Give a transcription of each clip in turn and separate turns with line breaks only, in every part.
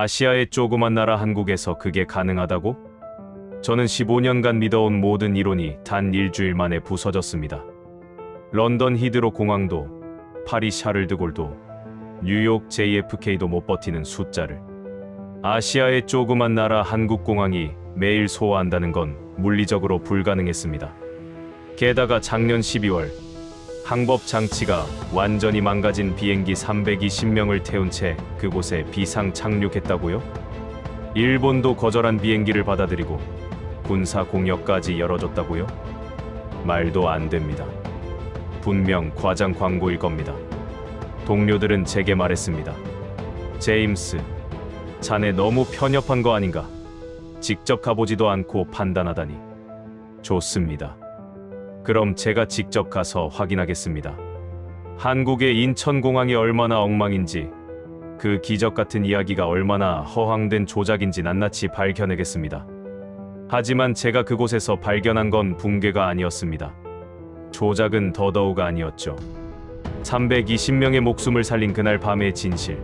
아시아의 조그만 나라 한국에서 그게 가능하다고? 저는 15년간 믿어온 모든 이론이 단 일주일 만에 부서졌습니다. 런던 히드로 공항도, 파리 샤를드골도, 뉴욕 JFK도 못 버티는 숫자를. 아시아의 조그만 나라 한국 공항이 매일 소화한다는 건 물리적으로 불가능했습니다. 게다가 작년 12월 항법 장치가 완전히 망가진 비행기 320명을 태운 채 그곳에 비상 착륙했다고요? 일본도 거절한 비행기를 받아들이고 군사 공역까지 열어줬다고요? 말도 안 됩니다. 분명 과장 광고일 겁니다. 동료들은 제게 말했습니다. 제임스, 자네 너무 편협한 거 아닌가? 직접 가보지도 않고 판단하다니. 좋습니다. 그럼 제가 직접 가서 확인하겠습니다. 한국의 인천공항이 얼마나 엉망인지, 그 기적 같은 이야기가 얼마나 허황된 조작인지 낱낱이 밝혀내겠습니다. 하지만 제가 그곳에서 발견한 건 붕괴가 아니었습니다. 조작은 더더욱 아니었죠. 320명의 목숨을 살린 그날 밤의 진실.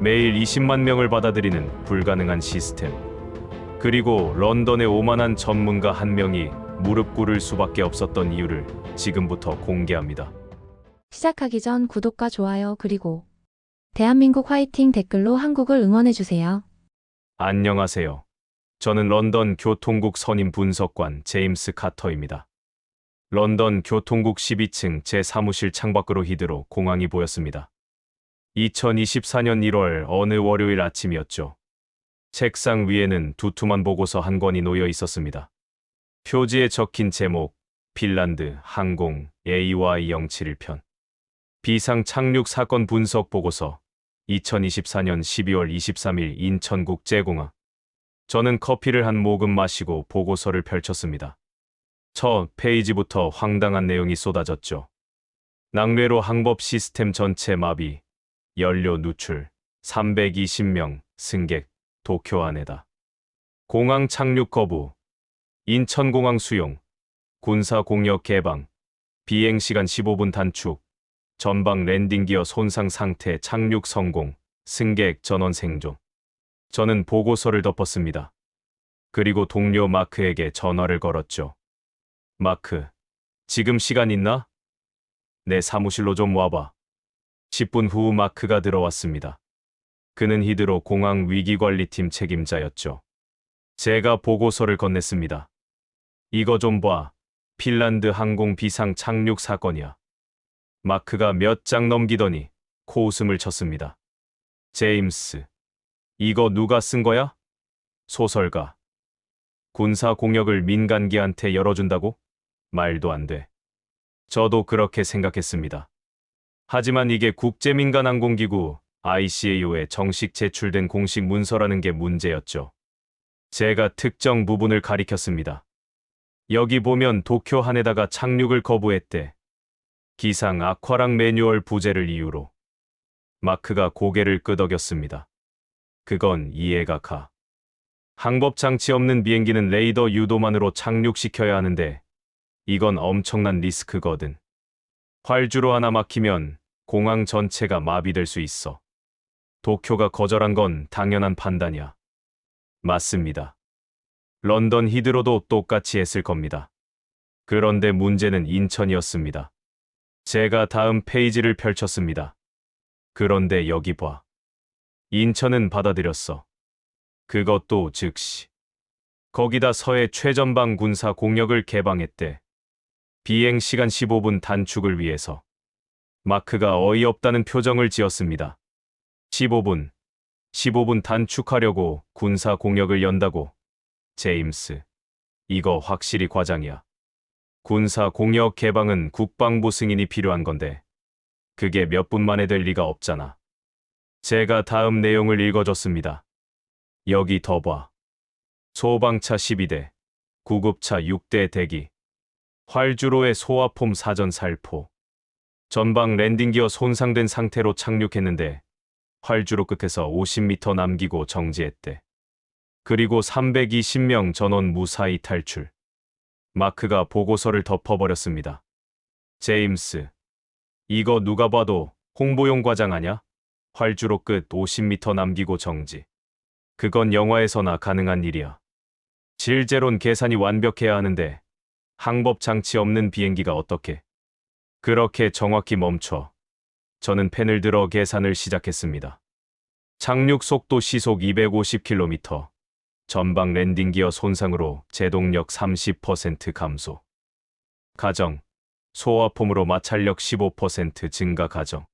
매일 20만 명을 받아들이는 불가능한 시스템. 그리고 런던의 오만한 전문가 한 명이 무릎 꿇을 수밖에 없었던 이유를 지금부터 공개합니다.
시작하기 전 구독과 좋아요 그리고 대한민국 화이팅 댓글로 한국을 응원해주세요.
안녕하세요. 저는 런던 교통국 선임 분석관 제임스 카터입니다. 런던 교통국 12층 제 사무실 창밖으로 히드로 공항이 보였습니다. 2024년 1월 어느 월요일 아침이었죠. 책상 위에는 두툼한 보고서 한 권이 놓여 있었습니다. 표지에 적힌 제목, 핀란드 항공 AY071편. 비상 착륙 사건 분석 보고서, 2024년 12월 23일 인천국제공항. 저는 커피를 한 모금 마시고 보고서를 펼쳤습니다. 첫 페이지부터 황당한 내용이 쏟아졌죠. 낙뢰로 항법 시스템 전체 마비, 연료 누출, 320명 승객, 도쿄 안에다. 공항 착륙 거부, 인천공항 수용, 군사 공역 개방, 비행시간 15분 단축, 전방 랜딩기어 손상 상태 착륙 성공, 승객 전원 생존. 저는 보고서를 덮었습니다. 그리고 동료 마크에게 전화를 걸었죠. 마크, 지금 시간 있나? 내 사무실로 좀 와봐. 10분 후 마크가 들어왔습니다. 그는 히드로 공항 위기관리팀 책임자였죠. 제가 보고서를 건넸습니다. 이거 좀 봐. 핀란드 항공 비상 착륙 사건이야. 마크가 몇 장 넘기더니 코웃음을 쳤습니다. 제임스, 이거 누가 쓴 거야? 소설가. 군사 공역을 민간기한테 열어준다고? 말도 안 돼. 저도 그렇게 생각했습니다. 하지만 이게 국제민간항공기구 ICAO에 정식 제출된 공식 문서라는 게 문제였죠. 제가 특정 부분을 가리켰습니다. 여기 보면 도쿄 한에다가 착륙을 거부했대. 기상 악화랑 매뉴얼 부재를 이유로. 마크가 고개를 끄덕였습니다. 그건 이해가 가. 항법 장치 없는 비행기는 레이더 유도만으로 착륙시켜야 하는데 이건 엄청난 리스크거든. 활주로 하나 막히면 공항 전체가 마비될 수 있어. 도쿄가 거절한 건 당연한 판단이야. 맞습니다. 런던 히드로도 똑같이 했을 겁니다. 그런데 문제는 인천이었습니다. 제가 다음 페이지를 펼쳤습니다. 그런데 여기 봐. 인천은 받아들였어. 그것도 즉시. 거기다 서해 최전방 군사 공역을 개방했대. 비행 시간 15분 단축을 위해서. 마크가 어이없다는 표정을 지었습니다. 15분 단축하려고 군사 공역을 연다고. 제임스, 이거 확실히 과장이야. 군사 공역 개방은 국방부 승인이 필요한 건데 그게 몇 분 만에 될 리가 없잖아. 제가 다음 내용을 읽어줬습니다. 여기 더 봐. 소방차 12대, 구급차 6대 대기. 활주로에 소화폼 사전 살포. 전방 랜딩기어 손상된 상태로 착륙했는데 활주로 끝에서 50m 남기고 정지했대. 그리고 320명 전원 무사히 탈출. 마크가 보고서를 덮어버렸습니다. 제임스, 이거 누가 봐도 홍보용 과장 아냐? 활주로 끝 50m 남기고 정지. 그건 영화에서나 가능한 일이야. 실제론 계산이 완벽해야 하는데 항법 장치 없는 비행기가 어떻게? 그렇게 정확히 멈춰. 저는 펜을 들어 계산을 시작했습니다. 착륙 속도 시속 250km, 전방 랜딩 기어 손상으로 제동력 30% 감소. 가정, 소화폼으로 마찰력 15% 증가 가정.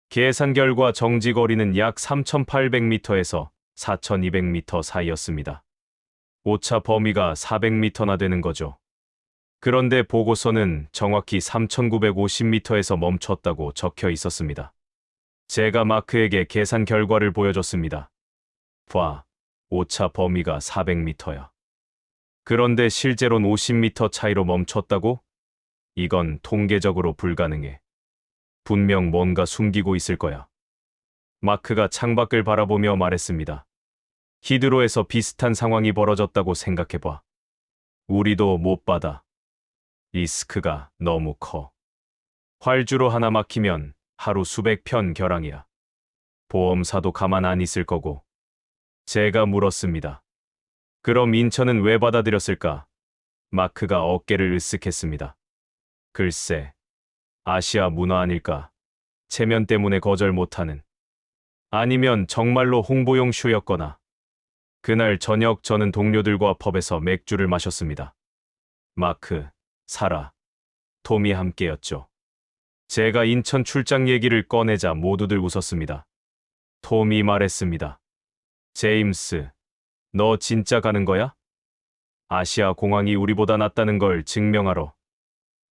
계산 결과 정지 거리는 약 3,800m에서 4,200m 사이였습니다. 오차 범위가 400m나 되는 거죠. 그런데 보고서는 정확히 3,950m에서 멈췄다고 적혀 있었습니다. 제가 마크에게 계산 결과를 보여줬습니다. 봐, 오차 범위가 400m야. 그런데 실제론 50m 차이로 멈췄다고? 이건 통계적으로 불가능해. 분명 뭔가 숨기고 있을 거야. 마크가 창밖을 바라보며 말했습니다. 히드로에서 비슷한 상황이 벌어졌다고 생각해봐. 우리도 못 받아. 리스크가 너무 커. 활주로 하나 막히면 하루 수백 편 결항이야. 보험사도 가만 안 있을 거고. 제가 물었습니다. 그럼 인천은 왜 받아들였을까? 마크가 어깨를 으쓱했습니다. 글쎄, 아시아 문화 아닐까? 체면 때문에 거절 못하는. 아니면 정말로 홍보용 쇼였거나. 그날 저녁 저는 동료들과 펍에서 맥주를 마셨습니다. 마크, 사라, 톰이 함께였죠. 제가 인천 출장 얘기를 꺼내자 모두들 웃었습니다. 톰이 말했습니다. 제임스, 너 진짜 가는 거야? 아시아 공항이 우리보다 낫다는 걸 증명하러.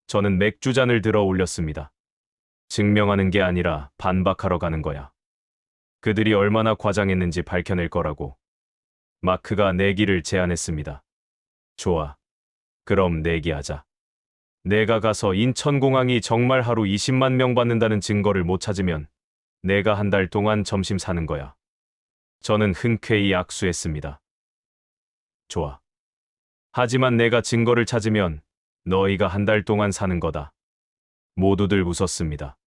저는 맥주잔을 들어 올렸습니다. 증명하는 게 아니라 반박하러 가는 거야. 그들이 얼마나 과장했는지 밝혀낼 거라고. 마크가 내기를 제안했습니다. 좋아. 그럼 내기하자. 내가 가서 인천공항이 정말 하루 20만 명 받는다는 증거를 못 찾으면 내가 한 달 동안 점심 사는 거야. 저는 흔쾌히 악수했습니다. 좋아. 하지만 내가 증거를 찾으면 너희가 한 달 동안 사는 거다. 모두들 웃었습니다.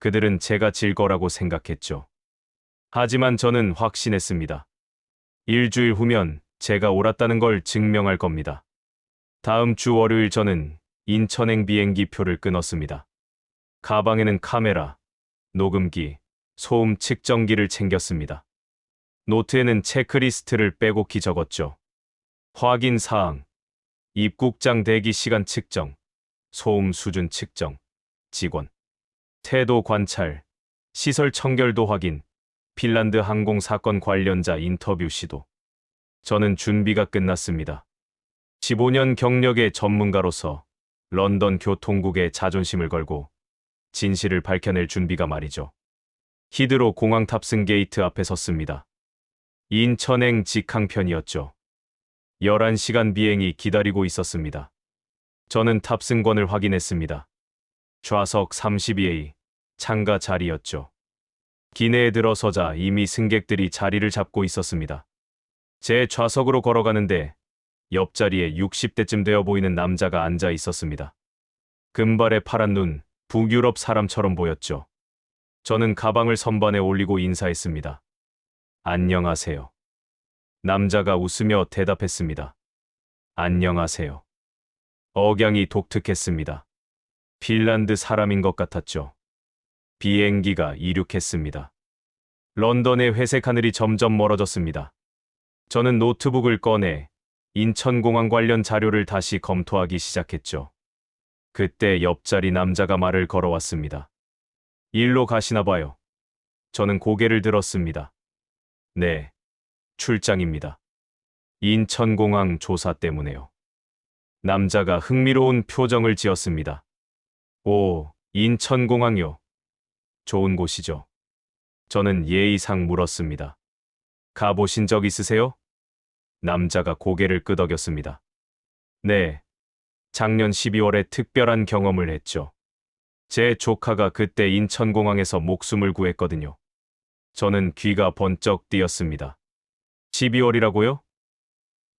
그들은 제가 질 거라고 생각했죠. 하지만 저는 확신했습니다. 일주일 후면 제가 옳았다는 걸 증명할 겁니다. 다음 주 월요일 저는 인천행 비행기 표를 끊었습니다. 가방에는 카메라, 녹음기, 소음 측정기를 챙겼습니다. 노트에는 체크리스트를 빼곡히 적었죠. 확인 사항, 입국장 대기 시간 측정, 소음 수준 측정, 직원, 태도 관찰, 시설 청결도 확인, 핀란드 항공 사건 관련자 인터뷰 시도. 저는 준비가 끝났습니다. 15년 경력의 전문가로서 런던 교통국에 자존심을 걸고 진실을 밝혀낼 준비가 말이죠. 히드로 공항 탑승 게이트 앞에 섰습니다. 인천행 직항편이었죠. 11시간 비행이 기다리고 있었습니다. 저는 탑승권을 확인했습니다. 좌석 32A, 창가 자리였죠. 기내에 들어서자 이미 승객들이 자리를 잡고 있었습니다. 제 좌석으로 걸어가는데 옆자리에 60대쯤 되어 보이는 남자가 앉아 있었습니다. 금발의 파란 눈, 북유럽 사람처럼 보였죠. 저는 가방을 선반에 올리고 인사했습니다. 안녕하세요. 남자가 웃으며 대답했습니다. 안녕하세요. 억양이 독특했습니다. 핀란드 사람인 것 같았죠. 비행기가 이륙했습니다. 런던의 회색 하늘이 점점 멀어졌습니다. 저는 노트북을 꺼내 인천공항 관련 자료를 다시 검토하기 시작했죠. 그때 옆자리 남자가 말을 걸어왔습니다. 일로 가시나 봐요. 저는 고개를 들었습니다. 네, 출장입니다. 인천공항 조사 때문에요. 남자가 흥미로운 표정을 지었습니다. 오, 인천공항요. 좋은 곳이죠. 저는 예의상 물었습니다. 가보신 적 있으세요? 남자가 고개를 끄덕였습니다. 네, 작년 12월에 특별한 경험을 했죠. 제 조카가 그때 인천공항에서 목숨을 구했거든요. 저는 귀가 번쩍 뜨였습니다. 12월이라고요?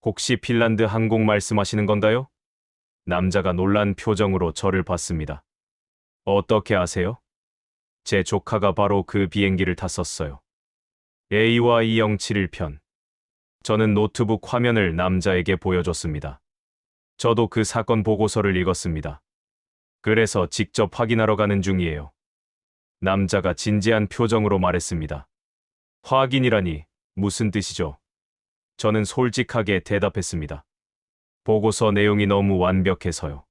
혹시 핀란드 항공 말씀하시는 건가요? 남자가 놀란 표정으로 저를 봤습니다. 어떻게 아세요? 제 조카가 바로 그 비행기를 탔었어요. AY 2071편. 저는 노트북 화면을 남자에게 보여줬습니다. 저도 그 사건 보고서를 읽었습니다. 그래서 직접 확인하러 가는 중이에요. 남자가 진지한 표정으로 말했습니다. 확인이라니 무슨 뜻이죠? 저는 솔직하게 대답했습니다. 보고서 내용이 너무 완벽해서요.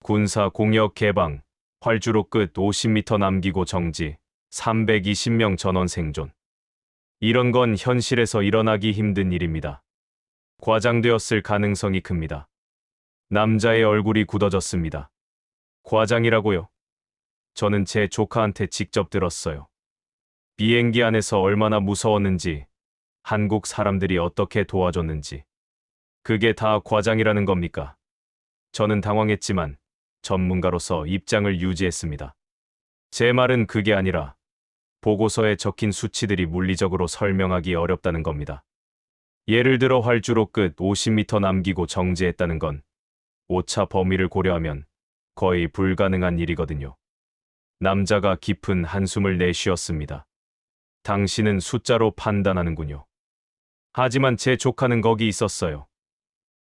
군사 공역 개방, 활주로 끝 50m 남기고 정지, 320명 전원 생존. 이런 건 현실에서 일어나기 힘든 일입니다. 과장되었을 가능성이 큽니다. 남자의 얼굴이 굳어졌습니다. 과장이라고요? 저는 제 조카한테 직접 들었어요. 비행기 안에서 얼마나 무서웠는지, 한국 사람들이 어떻게 도와줬는지. 그게 다 과장이라는 겁니까? 저는 당황했지만 전문가로서 입장을 유지했습니다. 제 말은 그게 아니라 보고서에 적힌 수치들이 물리적으로 설명하기 어렵다는 겁니다. 예를 들어 활주로 끝 50m 남기고 정지했다는 건 오차 범위를 고려하면 거의 불가능한 일이거든요. 남자가 깊은 한숨을 내쉬었습니다. 당신은 숫자로 판단하는군요. 하지만 제 조카는 거기 있었어요.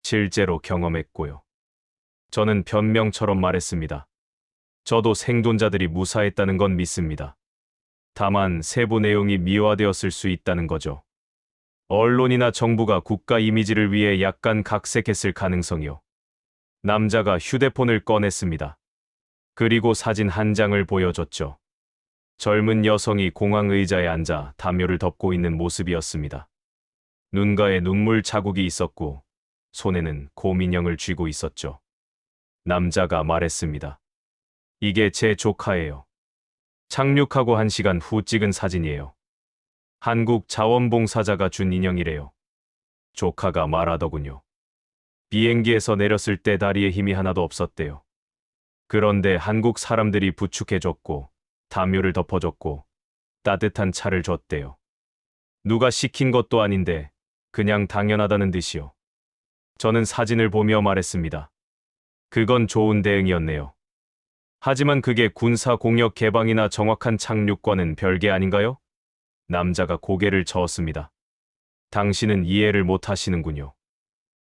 실제로 경험했고요. 저는 변명처럼 말했습니다. 저도 생존자들이 무사했다는 건 믿습니다. 다만 세부 내용이 미화되었을 수 있다는 거죠. 언론이나 정부가 국가 이미지를 위해 약간 각색했을 가능성이요. 남자가 휴대폰을 꺼냈습니다. 그리고 사진 한 장을 보여줬죠. 젊은 여성이 공항 의자에 앉아 담요를 덮고 있는 모습이었습니다. 눈가에 눈물 자국이 있었고 손에는 곰인형을 쥐고 있었죠. 남자가 말했습니다. 이게 제 조카예요. 착륙하고 1시간 후 찍은 사진이에요. 한국 자원봉사자가 준 인형이래요. 조카가 말하더군요. 비행기에서 내렸을 때 다리에 힘이 하나도 없었대요. 그런데 한국 사람들이 부축해줬고 담요를 덮어줬고 따뜻한 차를 줬대요. 누가 시킨 것도 아닌데 그냥 당연하다는 듯이요. 저는 사진을 보며 말했습니다. 그건 좋은 대응이었네요. 하지만 그게 군사 공역 개방이나 정확한 착륙과는 별개 아닌가요? 남자가 고개를 저었습니다. 당신은 이해를 못 하시는군요.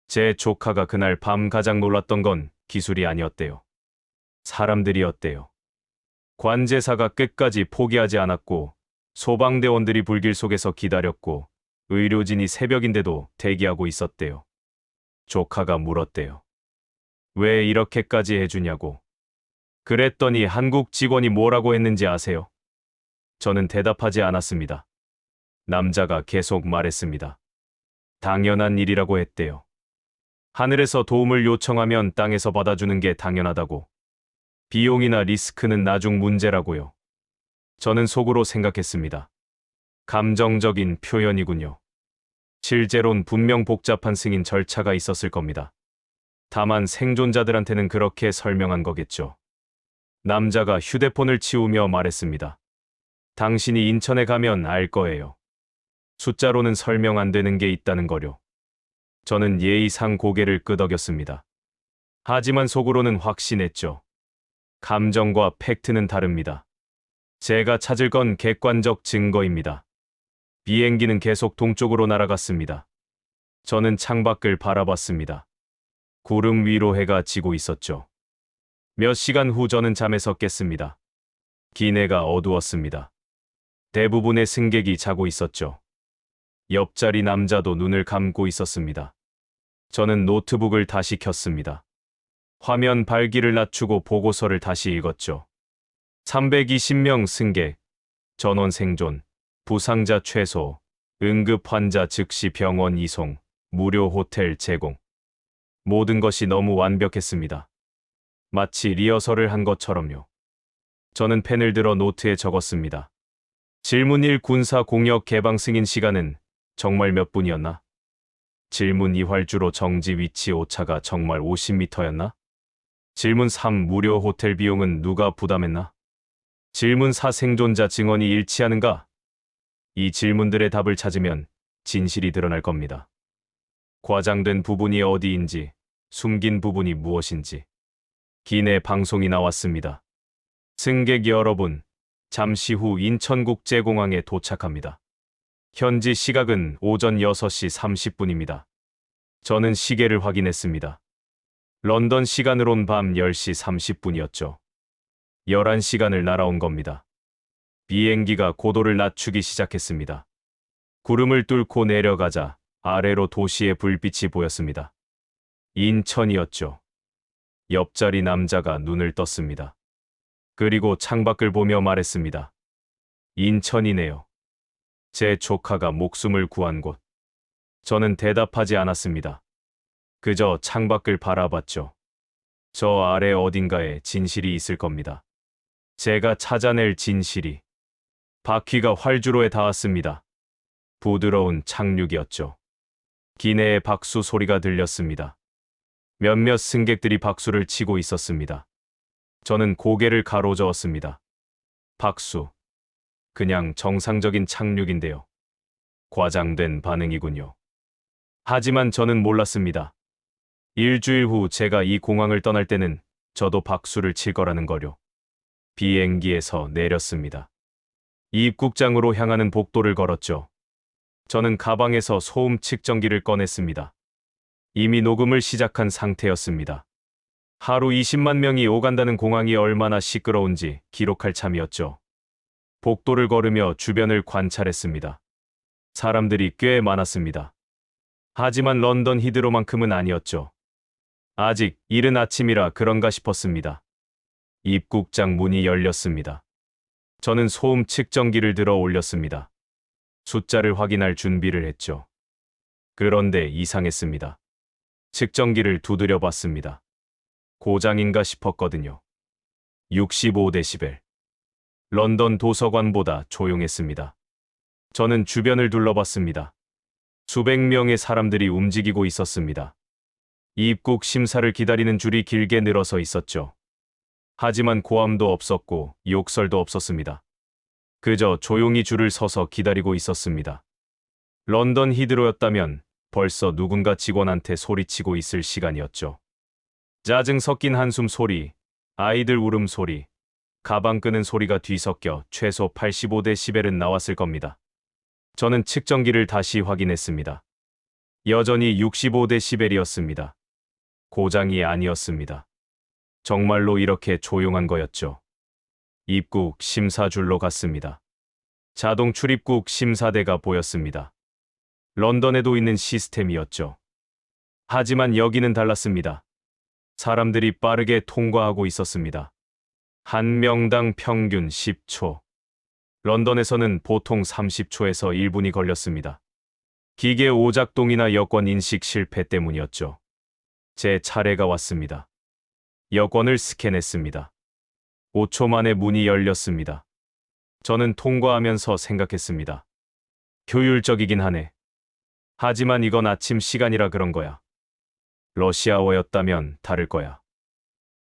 제 조카가 그날 밤 가장 놀랐던 건 기술이 아니었대요. 사람들이었대요. 관제사가 끝까지 포기하지 않았고 소방대원들이 불길 속에서 기다렸고 의료진이 새벽인데도 대기하고 있었대요. 조카가 물었대요. 왜 이렇게까지 해주냐고. 그랬더니 한국 직원이 뭐라고 했는지 아세요? 저는 대답하지 않았습니다. 남자가 계속 말했습니다. 당연한 일이라고 했대요. 하늘에서 도움을 요청하면 땅에서 받아주는 게 당연하다고. 비용이나 리스크는 나중 문제라고요. 저는 속으로 생각했습니다. 감정적인 표현이군요. 실제론 분명 복잡한 승인 절차가 있었을 겁니다. 다만 생존자들한테는 그렇게 설명한 거겠죠. 남자가 휴대폰을 치우며 말했습니다. 당신이 인천에 가면 알 거예요. 숫자로는 설명 안 되는 게 있다는 거요. 저는 예의상 고개를 끄덕였습니다. 하지만 속으로는 확신했죠. 감정과 팩트는 다릅니다. 제가 찾을 건 객관적 증거입니다. 비행기는 계속 동쪽으로 날아갔습니다. 저는 창밖을 바라봤습니다. 구름 위로 해가 지고 있었죠. 몇 시간 후 저는 잠에서 깼습니다. 기내가 어두웠습니다. 대부분의 승객이 자고 있었죠. 옆자리 남자도 눈을 감고 있었습니다. 저는 노트북을 다시 켰습니다. 화면 밝기를 낮추고 보고서를 다시 읽었죠. 320명 승객, 전원 생존, 부상자 최소, 응급 환자 즉시 병원 이송, 무료 호텔 제공. 모든 것이 너무 완벽했습니다. 마치 리허설을 한 것처럼요. 저는 펜을 들어 노트에 적었습니다. 질문 1 군사 공역 개방 승인 시간은 정말 몇 분이었나? 질문 2 활주로 정지 위치 오차가 정말 50m였나? 질문 3 무료 호텔 비용은 누가 부담했나? 질문 4 생존자 증언이 일치하는가? 이 질문들의 답을 찾으면 진실이 드러날 겁니다. 과장된 부분이 어디인지, 숨긴 부분이 무엇인지. 기내 방송이 나왔습니다. 승객 여러분, 잠시 후 인천국제공항에 도착합니다. 현지 시각은 오전 6시 30분입니다. 저는 시계를 확인했습니다. 런던 시간으론 밤 10시 30분이었죠. 11시간을 날아온 겁니다. 비행기가 고도를 낮추기 시작했습니다. 구름을 뚫고 내려가자 아래로 도시의 불빛이 보였습니다. 인천이었죠. 옆자리 남자가 눈을 떴습니다. 그리고 창밖을 보며 말했습니다. 인천이네요. 제 조카가 목숨을 구한 곳. 저는 대답하지 않았습니다. 그저 창밖을 바라봤죠. 저 아래 어딘가에 진실이 있을 겁니다. 제가 찾아낼 진실이. 바퀴가 활주로에 닿았습니다. 부드러운 착륙이었죠. 기내의 박수 소리가 들렸습니다. 몇몇 승객들이 박수를 치고 있었습니다. 저는 고개를 가로저었습니다. 박수. 그냥 정상적인 착륙인데요. 과장된 반응이군요. 하지만 저는 몰랐습니다. 일주일 후 제가 이 공항을 떠날 때는 저도 박수를 칠 거라는 거요. 비행기에서 내렸습니다. 입국장으로 향하는 복도를 걸었죠. 저는 가방에서 소음 측정기를 꺼냈습니다. 이미 녹음을 시작한 상태였습니다. 하루 20만 명이 오간다는 공항이 얼마나 시끄러운지 기록할 참이었죠. 복도를 걸으며 주변을 관찰했습니다. 사람들이 꽤 많았습니다. 하지만 런던 히드로만큼은 아니었죠. 아직 이른 아침이라 그런가 싶었습니다. 입국장 문이 열렸습니다. 저는 소음 측정기를 들어 올렸습니다. 숫자를 확인할 준비를 했죠. 그런데 이상했습니다. 측정기를 두드려 봤습니다. 고장인가 싶었거든요. 65데시벨. 런던 도서관보다 조용했습니다. 저는 주변을 둘러봤습니다. 수백 명의 사람들이 움직이고 있었습니다. 입국 심사를 기다리는 줄이 길게 늘어서 있었죠. 하지만 고함도 없었고 욕설도 없었습니다. 그저 조용히 줄을 서서 기다리고 있었습니다. 런던 히드로였다면 벌써 누군가 직원한테 소리치고 있을 시간이었죠. 짜증 섞인 한숨 소리, 아이들 울음소리, 가방 끄는 소리가 뒤섞여 최소 85데시벨은 나왔을 겁니다. 저는 측정기를 다시 확인했습니다. 여전히 65데시벨이었습니다. 고장이 아니었습니다. 정말로 이렇게 조용한 거였죠. 입국 심사줄로 갔습니다. 자동 출입국 심사대가 보였습니다. 런던에도 있는 시스템이었죠. 하지만 여기는 달랐습니다. 사람들이 빠르게 통과하고 있었습니다. 한 명당 평균 10초. 런던에서는 보통 30초에서 1분이 걸렸습니다. 기계 오작동이나 여권 인식 실패 때문이었죠. 제 차례가 왔습니다. 여권을 스캔했습니다. 5초 만에 문이 열렸습니다. 저는 통과하면서 생각했습니다. 효율적이긴 하네. 하지만 이건 아침 시간이라 그런 거야. 러시아어였다면 다를 거야.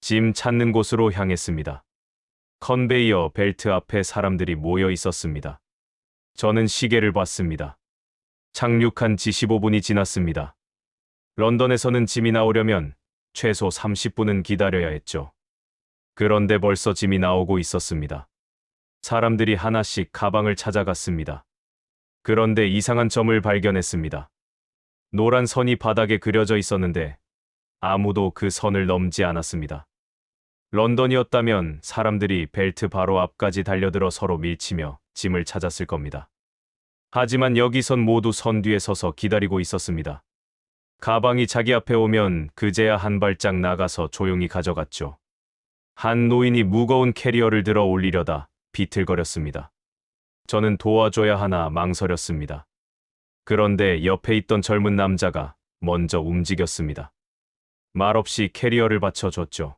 짐 찾는 곳으로 향했습니다. 컨베이어 벨트 앞에 사람들이 모여 있었습니다. 저는 시계를 봤습니다. 착륙한 지 15분이 지났습니다. 런던에서는 짐이 나오려면 최소 30분은 기다려야 했죠. 그런데 벌써 짐이 나오고 있었습니다. 사람들이 하나씩 가방을 찾아갔습니다. 그런데 이상한 점을 발견했습니다. 노란 선이 바닥에 그려져 있었는데 아무도 그 선을 넘지 않았습니다. 런던이었다면 사람들이 벨트 바로 앞까지 달려들어 서로 밀치며 짐을 찾았을 겁니다. 하지만 여기선 모두 선 뒤에 서서 기다리고 있었습니다. 가방이 자기 앞에 오면 그제야 한 발짝 나가서 조용히 가져갔죠. 한 노인이 무거운 캐리어를 들어 올리려다 비틀거렸습니다. 저는 도와줘야 하나 망설였습니다. 그런데 옆에 있던 젊은 남자가 먼저 움직였습니다. 말없이 캐리어를 받쳐줬죠.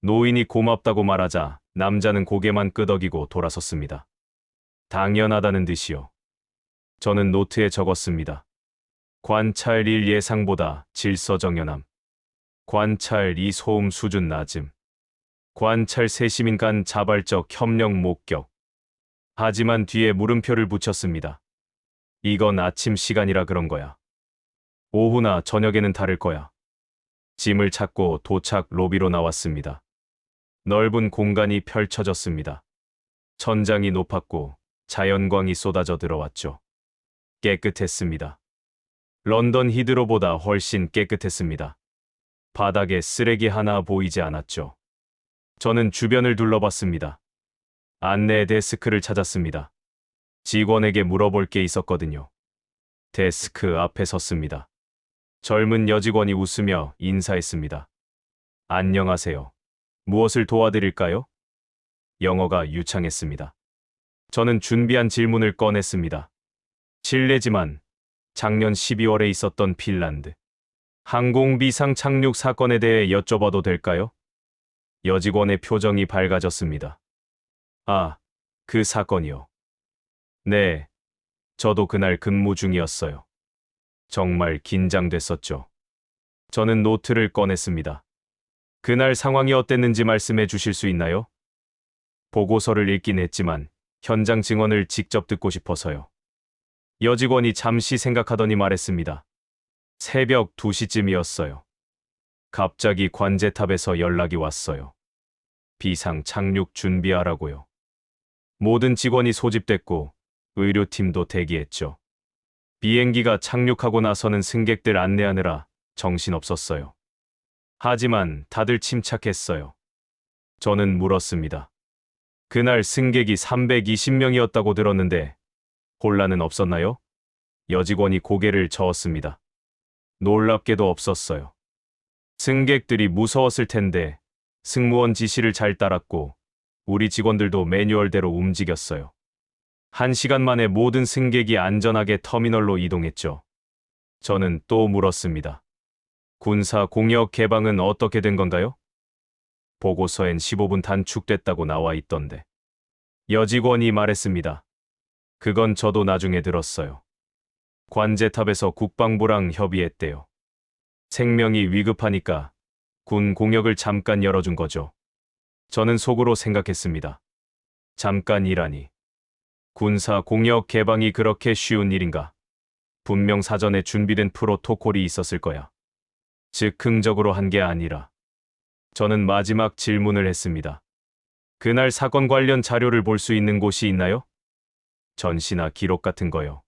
노인이 고맙다고 말하자 남자는 고개만 끄덕이고 돌아섰습니다. 당연하다는 듯이요. 저는 노트에 적었습니다. 관찰 1 예상보다 질서정연함. 관찰 2 소음 수준 낮음. 관찰 3 시민 간 자발적 협력 목격. 하지만 뒤에 물음표를 붙였습니다. 이건 아침 시간이라 그런 거야. 오후나 저녁에는 다를 거야. 짐을 찾고 도착 로비로 나왔습니다. 넓은 공간이 펼쳐졌습니다. 천장이 높았고 자연광이 쏟아져 들어왔죠. 깨끗했습니다. 런던 히드로보다 훨씬 깨끗했습니다. 바닥에 쓰레기 하나 보이지 않았죠. 저는 주변을 둘러봤습니다. 안내 데스크를 찾았습니다. 직원에게 물어볼 게 있었거든요. 데스크 앞에 섰습니다. 젊은 여직원이 웃으며 인사했습니다. 안녕하세요. 무엇을 도와드릴까요? 영어가 유창했습니다. 저는 준비한 질문을 꺼냈습니다. 실례지만 작년 12월에 있었던 핀란드 항공 비상 착륙 사건에 대해 여쭤봐도 될까요? 여직원의 표정이 밝아졌습니다. 아, 그 사건이요. 네, 저도 그날 근무 중이었어요. 정말 긴장됐었죠. 저는 노트를 꺼냈습니다. 그날 상황이 어땠는지 말씀해 주실 수 있나요? 보고서를 읽긴 했지만 현장 증언을 직접 듣고 싶어서요. 여직원이 잠시 생각하더니 말했습니다. 새벽 2시쯤이었어요. 갑자기 관제탑에서 연락이 왔어요. 비상 착륙 준비하라고요. 모든 직원이 소집됐고 의료팀도 대기했죠. 비행기가 착륙하고 나서는 승객들 안내하느라 정신없었어요. 하지만 다들 침착했어요. 저는 물었습니다. 그날 승객이 320명이었다고 들었는데 혼란은 없었나요? 여직원이 고개를 저었습니다. 놀랍게도 없었어요. 승객들이 무서웠을 텐데 승무원 지시를 잘 따랐고 우리 직원들도 매뉴얼대로 움직였어요. 1시간 만에 모든 승객이 안전하게 터미널로 이동했죠. 저는 또 물었습니다. 군사 공역 개방은 어떻게 된 건가요? 보고서엔 15분 단축됐다고 나와 있던데. 여직원이 말했습니다. 그건 저도 나중에 들었어요. 관제탑에서 국방부랑 협의했대요. 생명이 위급하니까 군 공역을 잠깐 열어준 거죠. 저는 속으로 생각했습니다. 잠깐이라니. 군사 공역 개방이 그렇게 쉬운 일인가? 분명 사전에 준비된 프로토콜이 있었을 거야. 즉흥적으로 한 게 아니라. 저는 마지막 질문을 했습니다. 그날 사건 관련 자료를 볼 수 있는 곳이 있나요? 전시나 기록 같은 거요.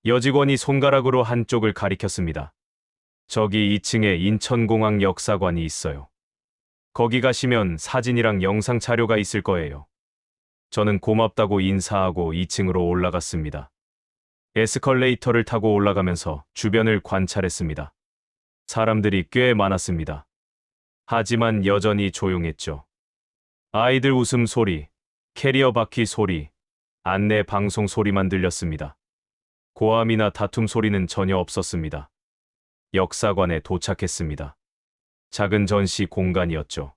여직원이 손가락으로 한쪽을 가리켰습니다. 저기 2층에 인천공항 역사관이 있어요. 거기 가시면 사진이랑 영상 자료가 있을 거예요. 저는 고맙다고 인사하고 2층으로 올라갔습니다. 에스컬레이터를 타고 올라가면서 주변을 관찰했습니다. 사람들이 꽤 많았습니다. 하지만 여전히 조용했죠. 아이들 웃음소리, 캐리어 바퀴 소리, 안내 방송 소리만 들렸습니다. 고함이나 다툼 소리는 전혀 없었습니다. 역사관에 도착했습니다. 작은 전시 공간이었죠.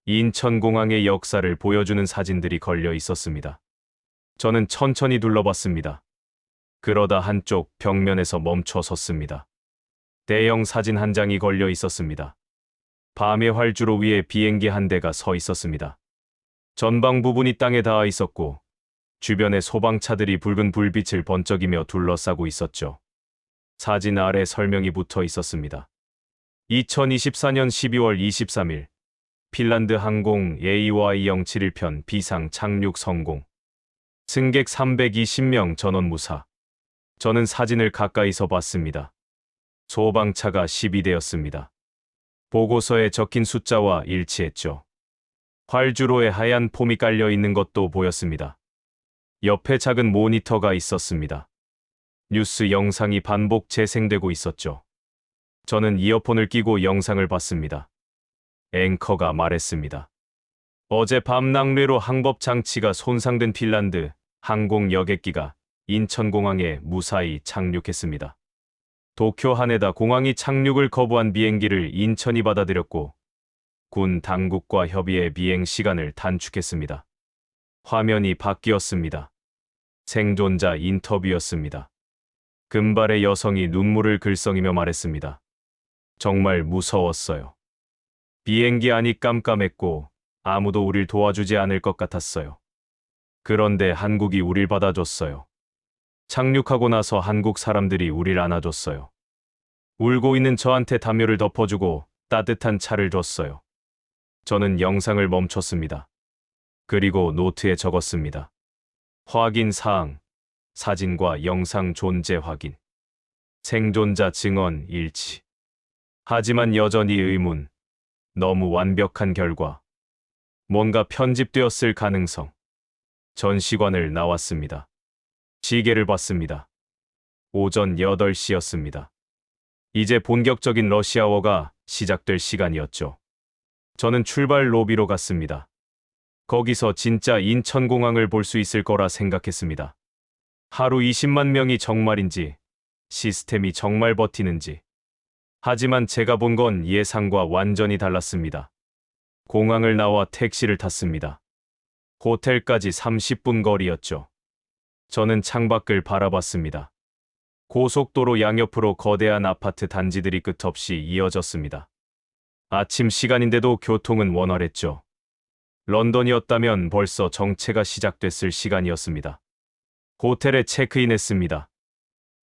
인천공항의 역사를 보여주는 사진들이 걸려 있었습니다. 저는 천천히 둘러봤습니다. 그러다 한쪽 벽면에서 멈춰 섰습니다. 대형 사진 한 장이 걸려 있었습니다. 밤의 활주로 위에 비행기 한 대가 서 있었습니다. 전방 부분이 땅에 닿아 있었고 주변에 소방차들이 붉은 불빛을 번쩍이며 둘러싸고 있었죠. 사진 아래 설명이 붙어 있었습니다. 2024년 12월 23일 핀란드 항공 AY071편 비상 착륙 성공. 승객 320명 전원 무사. 저는 사진을 가까이서 봤습니다. 소방차가 12대였습니다. 보고서에 적힌 숫자와 일치했죠. 활주로에 하얀 폼이 깔려 있는 것도 보였습니다. 옆에 작은 모니터가 있었습니다. 뉴스 영상이 반복 재생되고 있었죠. 저는 이어폰을 끼고 영상을 봤습니다. 앵커가 말했습니다. 어젯밤 낙뢰로 항법 장치가 손상된 핀란드 항공 여객기가 인천공항에 무사히 착륙했습니다. 도쿄 하네다 공항이 착륙을 거부한 비행기를 인천이 받아들였고 군 당국과 협의해 비행 시간을 단축했습니다. 화면이 바뀌었습니다. 생존자 인터뷰였습니다. 금발의 여성이 눈물을 글썽이며 말했습니다. 정말 무서웠어요. 비행기 안이 깜깜했고 아무도 우릴 도와주지 않을 것 같았어요. 그런데 한국이 우릴 받아줬어요. 착륙하고 나서 한국 사람들이 우릴 안아줬어요. 울고 있는 저한테 담요를 덮어주고 따뜻한 차를 줬어요. 저는 영상을 멈췄습니다. 그리고 노트에 적었습니다. 확인 사항. 사진과 영상 존재 확인. 생존자 증언 일치. 하지만 여전히 의문. 너무 완벽한 결과. 뭔가 편집되었을 가능성. 전시관을 나왔습니다. 시계를 봤습니다. 오전 8시였습니다. 이제 본격적인 러시아어가 시작될 시간이었죠. 저는 출발 로비로 갔습니다. 거기서 진짜 인천공항을 볼 수 있을 거라 생각했습니다. 하루 20만 명이 정말인지, 시스템이 정말 버티는지. 하지만 제가 본 건 예상과 완전히 달랐습니다. 공항을 나와 택시를 탔습니다. 호텔까지 30분 거리였죠. 저는 창밖을 바라봤습니다. 고속도로 양옆으로 거대한 아파트 단지들이 끝없이 이어졌습니다. 아침 시간인데도 교통은 원활했죠. 런던이었다면 벌써 정체가 시작됐을 시간이었습니다. 호텔에 체크인했습니다.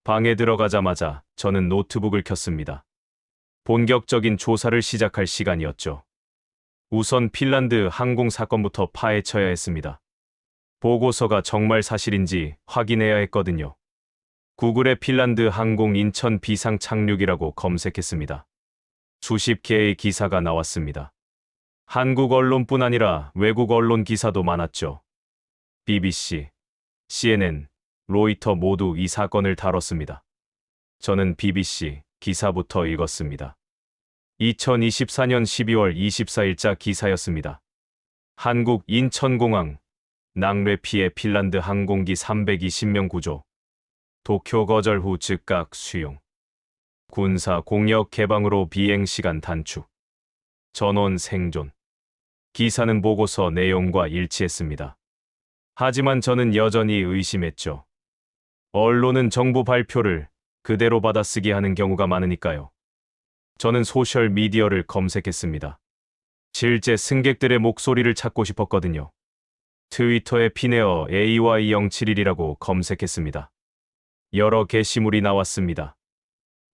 방에 들어가자마자 저는 노트북을 켰습니다. 본격적인 조사를 시작할 시간이었죠. 우선 핀란드 항공 사건부터 파헤쳐야 했습니다. 보고서가 정말 사실인지 확인해야 했거든요. 구글에 핀란드 항공 인천 비상 착륙이라고 검색했습니다. 수십 개의 기사가 나왔습니다. 한국 언론뿐 아니라 외국 언론 기사도 많았죠. BBC, CNN, 로이터 모두 이 사건을 다뤘습니다. 저는 BBC 기사부터 읽었습니다. 2024년 12월 24일자 기사였습니다. 한국 인천공항, 낙뢰 피해 핀란드 항공기 320명 구조. 도쿄 거절 후 즉각 수용. 군사 공역 개방으로 비행시간 단축. 전원 생존. 기사는 보고서 내용과 일치했습니다. 하지만 저는 여전히 의심했죠. 언론은 정부 발표를 그대로 받아쓰기 하는 경우가 많으니까요. 저는 소셜 미디어를 검색했습니다. 실제 승객들의 목소리를 찾고 싶었거든요. 트위터에 피네어 AY071이라고 검색했습니다. 여러 게시물이 나왔습니다.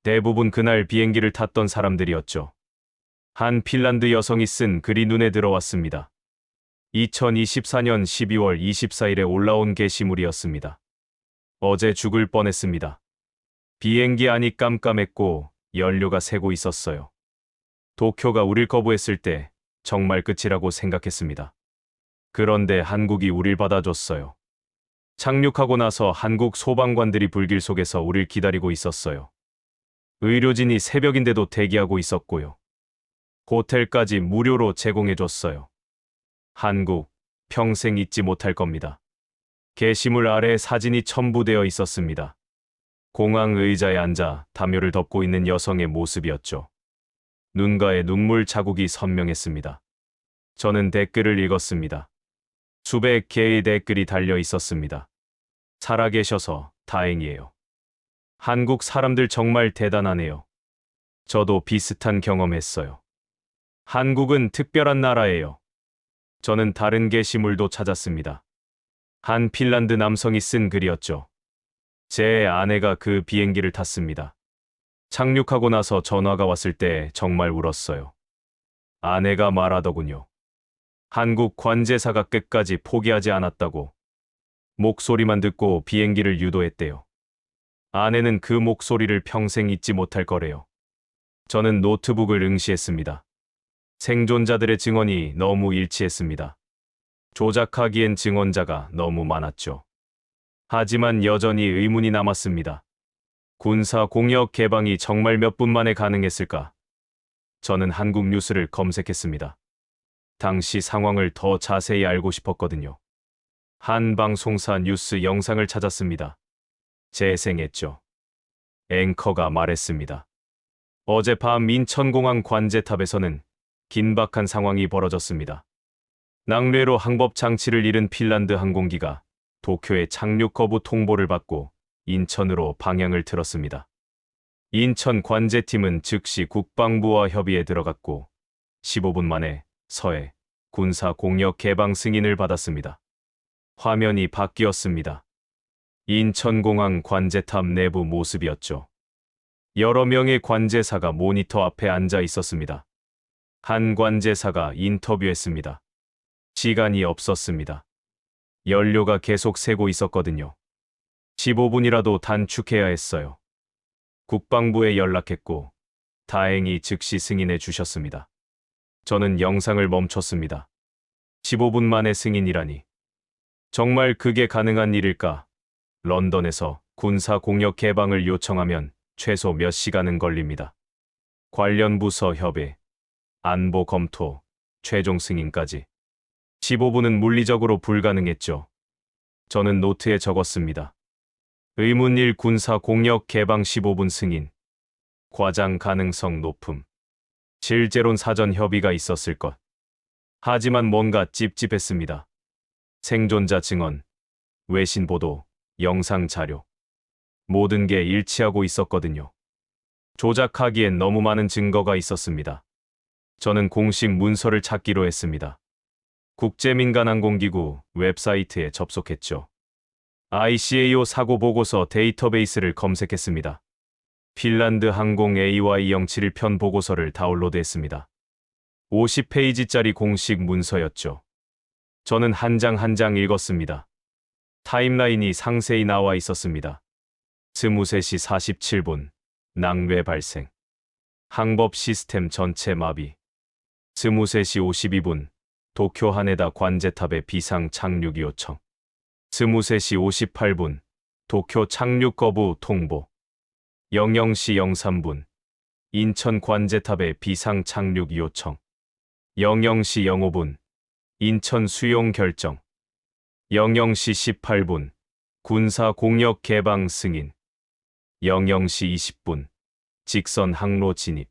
대부분 그날 비행기를 탔던 사람들이었죠. 한 핀란드 여성이 쓴 글이 눈에 들어왔습니다. 2024년 12월 24일에 올라온 게시물이었습니다. 어제 죽을 뻔했습니다. 비행기 안이 깜깜했고 연료가 새고 있었어요. 도쿄가 우릴 거부했을 때 정말 끝이라고 생각했습니다. 그런데 한국이 우릴 받아줬어요. 착륙하고 나서 한국 소방관들이 불길 속에서 우릴 기다리고 있었어요. 의료진이 새벽인데도 대기하고 있었고요. 호텔까지 무료로 제공해줬어요. 한국, 평생 잊지 못할 겁니다. 게시물 아래에 사진이 첨부되어 있었습니다. 공항 의자에 앉아 담요를 덮고 있는 여성의 모습이었죠. 눈가에 눈물 자국이 선명했습니다. 저는 댓글을 읽었습니다. 수백 개의 댓글이 달려 있었습니다. 살아계셔서 다행이에요. 한국 사람들 정말 대단하네요. 저도 비슷한 경험했어요. 한국은 특별한 나라예요. 저는 다른 게시물도 찾았습니다. 한 핀란드 남성이 쓴 글이었죠. 제 아내가 그 비행기를 탔습니다. 착륙하고 나서 전화가 왔을 때 정말 울었어요. 아내가 말하더군요. 한국 관제사가 끝까지 포기하지 않았다고. 목소리만 듣고 비행기를 유도했대요. 아내는 그 목소리를 평생 잊지 못할 거래요. 저는 노트북을 응시했습니다. 생존자들의 증언이 너무 일치했습니다. 조작하기엔 증언자가 너무 많았죠. 하지만 여전히 의문이 남았습니다. 군사 공역 개방이 정말 몇 분 만에 가능했을까? 저는 한국 뉴스를 검색했습니다. 당시 상황을 더 자세히 알고 싶었거든요. 한 방송사 뉴스 영상을 찾았습니다. 재생했죠. 앵커가 말했습니다. 어젯밤 인천공항 관제탑에서는 긴박한 상황이 벌어졌습니다. 낙뢰로 항법 장치를 잃은 핀란드 항공기가 도쿄에 착륙 거부 통보를 받고 인천으로 방향을 틀었습니다. 인천 관제팀은 즉시 국방부와 협의에 들어갔고 15분 만에 서해 군사 공역 개방 승인을 받았습니다. 화면이 바뀌었습니다. 인천공항 관제탑 내부 모습이었죠. 여러 명의 관제사가 모니터 앞에 앉아 있었습니다. 한 관제사가 인터뷰했습니다. 시간이 없었습니다. 연료가 계속 새고 있었거든요. 15분이라도 단축해야 했어요. 국방부에 연락했고 다행히 즉시 승인해 주셨습니다. 저는 영상을 멈췄습니다. 15분 만에 승인이라니. 정말 그게 가능한 일일까? 런던에서 군사 공역 개방을 요청하면 최소 몇 시간은 걸립니다. 관련 부서 협의, 안보 검토, 최종 승인까지. 15분은 물리적으로 불가능했죠. 저는 노트에 적었습니다. 의문일 군사 공역 개방 15분 승인. 과장 가능성 높음. 실제론 사전 협의가 있었을 것. 하지만 뭔가 찝찝했습니다. 생존자 증언, 외신 보도, 영상 자료. 모든 게 일치하고 있었거든요. 조작하기엔 너무 많은 증거가 있었습니다. 저는 공식 문서를 찾기로 했습니다. 국제민간항공기구 웹사이트에 접속했죠. ICAO 사고 보고서 데이터베이스를 검색했습니다. 핀란드 항공 AY071편 보고서를 다운로드했습니다. 50페이지짜리 공식 문서였죠. 저는 한 장 한 장 읽었습니다. 타임라인이 상세히 나와 있었습니다. 23시 47분, 낭뢰 발생. 항법 시스템 전체 마비. 23시 52분, 도쿄 하네다 관제탑의 비상 착륙 요청. 23시 58분, 도쿄 착륙 거부 통보. 00시 03분, 인천 관제탑의 비상 착륙 요청. 00시 05분, 인천 수용 결정. 00시 18분, 군사 공역 개방 승인. 00시 20분, 직선 항로 진입.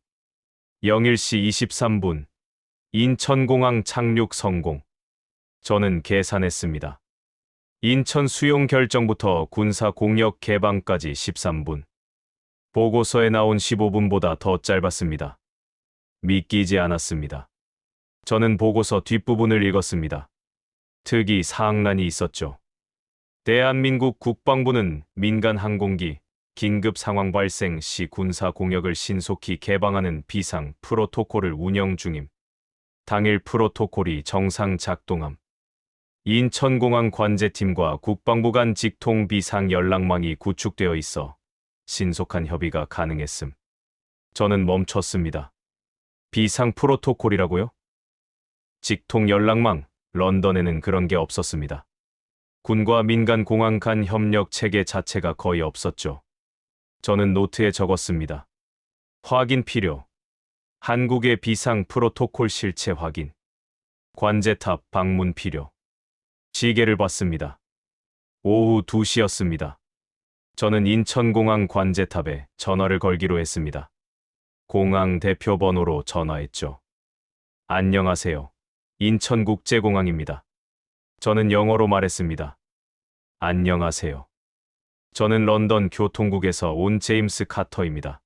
01시 23분, 인천공항 착륙 성공. 저는 계산했습니다. 인천 수용 결정부터 군사 공역 개방까지 13분. 보고서에 나온 15분보다 더 짧았습니다. 믿기지 않았습니다. 저는 보고서 뒷부분을 읽었습니다. 특이 사항란이 있었죠. 대한민국 국방부는 민간 항공기 긴급 상황 발생 시 군사 공역을 신속히 개방하는 비상 프로토콜을 운영 중임. 당일 프로토콜이 정상 작동함. 인천공항 관제팀과 국방부 간 직통 비상 연락망이 구축되어 있어 신속한 협의가 가능했음. 저는 멈췄습니다. 비상 프로토콜이라고요? 직통 연락망, 런던에는 그런 게 없었습니다. 군과 민간 공항 간 협력 체계 자체가 거의 없었죠. 저는 노트에 적었습니다. 확인 필요. 한국의 비상 프로토콜 실체 확인. 관제탑 방문 필요. 시계를 봤습니다. 오후 2시였습니다. 저는 인천공항 관제탑에 전화를 걸기로 했습니다. 공항 대표 번호로 전화했죠. 안녕하세요. 인천국제공항입니다. 저는 영어로 말했습니다. 안녕하세요. 저는 런던 교통국에서 온 제임스 카터입니다.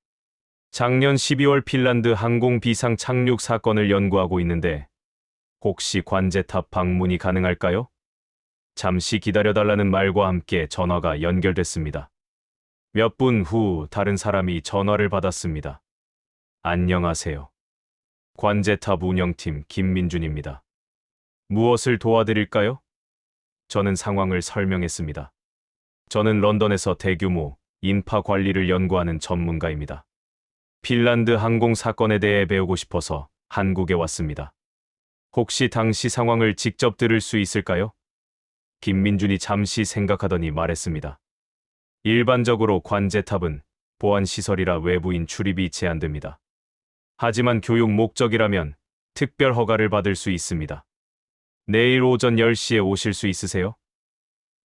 작년 12월 핀란드 항공 비상 착륙 사건을 연구하고 있는데 혹시 관제탑 방문이 가능할까요? 잠시 기다려달라는 말과 함께 전화가 연결됐습니다. 몇 분 후 다른 사람이 전화를 받았습니다. 안녕하세요. 관제탑 운영팀 김민준입니다. 무엇을 도와드릴까요? 저는 상황을 설명했습니다. 저는 런던에서 대규모 인파 관리를 연구하는 전문가입니다. 핀란드 항공 사건에 대해 배우고 싶어서 한국에 왔습니다. 혹시 당시 상황을 직접 들을 수 있을까요? 김민준이 잠시 생각하더니 말했습니다. 일반적으로 관제탑은 보안시설이라 외부인 출입이 제한됩니다. 하지만 교육 목적이라면 특별 허가를 받을 수 있습니다. 내일 오전 10시에 오실 수 있으세요?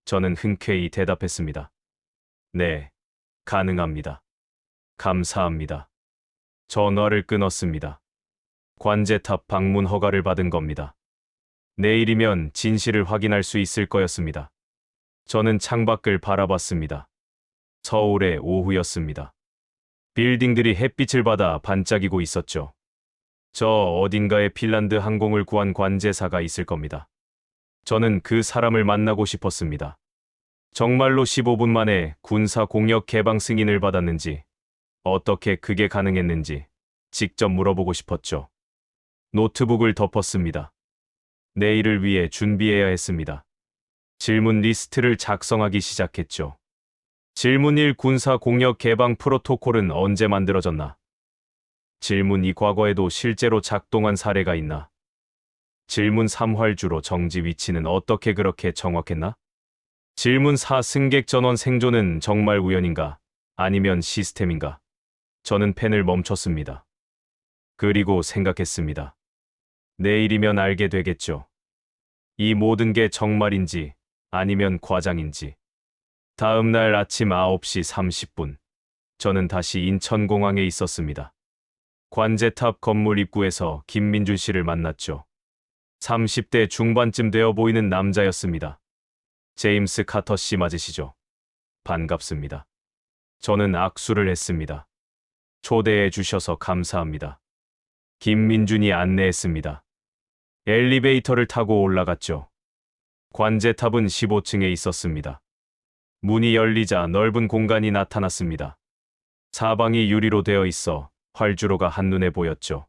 저는 흔쾌히 대답했습니다. 네, 가능합니다. 감사합니다. 전화를 끊었습니다. 관제탑 방문 허가를 받은 겁니다. 내일이면 진실을 확인할 수 있을 거였습니다. 저는 창밖을 바라봤습니다. 서울의 오후였습니다. 빌딩들이 햇빛을 받아 반짝이고 있었죠. 저 어딘가에 핀란드 항공을 구한 관제사가 있을 겁니다. 저는 그 사람을 만나고 싶었습니다. 정말로 15분 만에 군사 공역 개방 승인을 받았는지, 어떻게 그게 가능했는지 직접 물어보고 싶었죠. 노트북을 덮었습니다. 내일을 위해 준비해야 했습니다. 질문 리스트를 작성하기 시작했죠. 질문 1. 군사 공역 개방 프로토콜은 언제 만들어졌나? 질문 2. 과거에도 실제로 작동한 사례가 있나? 질문 3. 활주로 정지 위치는 어떻게 그렇게 정확했나? 질문 4. 승객 전원 생존은 정말 우연인가? 아니면 시스템인가? 저는 펜을 멈췄습니다. 그리고 생각했습니다. 내일이면 알게 되겠죠. 이 모든 게 정말인지 아니면 과장인지. 다음 날 아침 9시 30분. 저는 다시 인천공항에 있었습니다. 관제탑 건물 입구에서 김민준 씨를 만났죠. 30대 중반쯤 되어 보이는 남자였습니다. 제임스 카터 씨 맞으시죠? 반갑습니다. 저는 악수를 했습니다. 초대해 주셔서 감사합니다. 김민준이 안내했습니다. 엘리베이터를 타고 올라갔죠. 관제탑은 15층에 있었습니다. 문이 열리자 넓은 공간이 나타났습니다. 사방이 유리로 되어 있어 활주로가 한눈에 보였죠.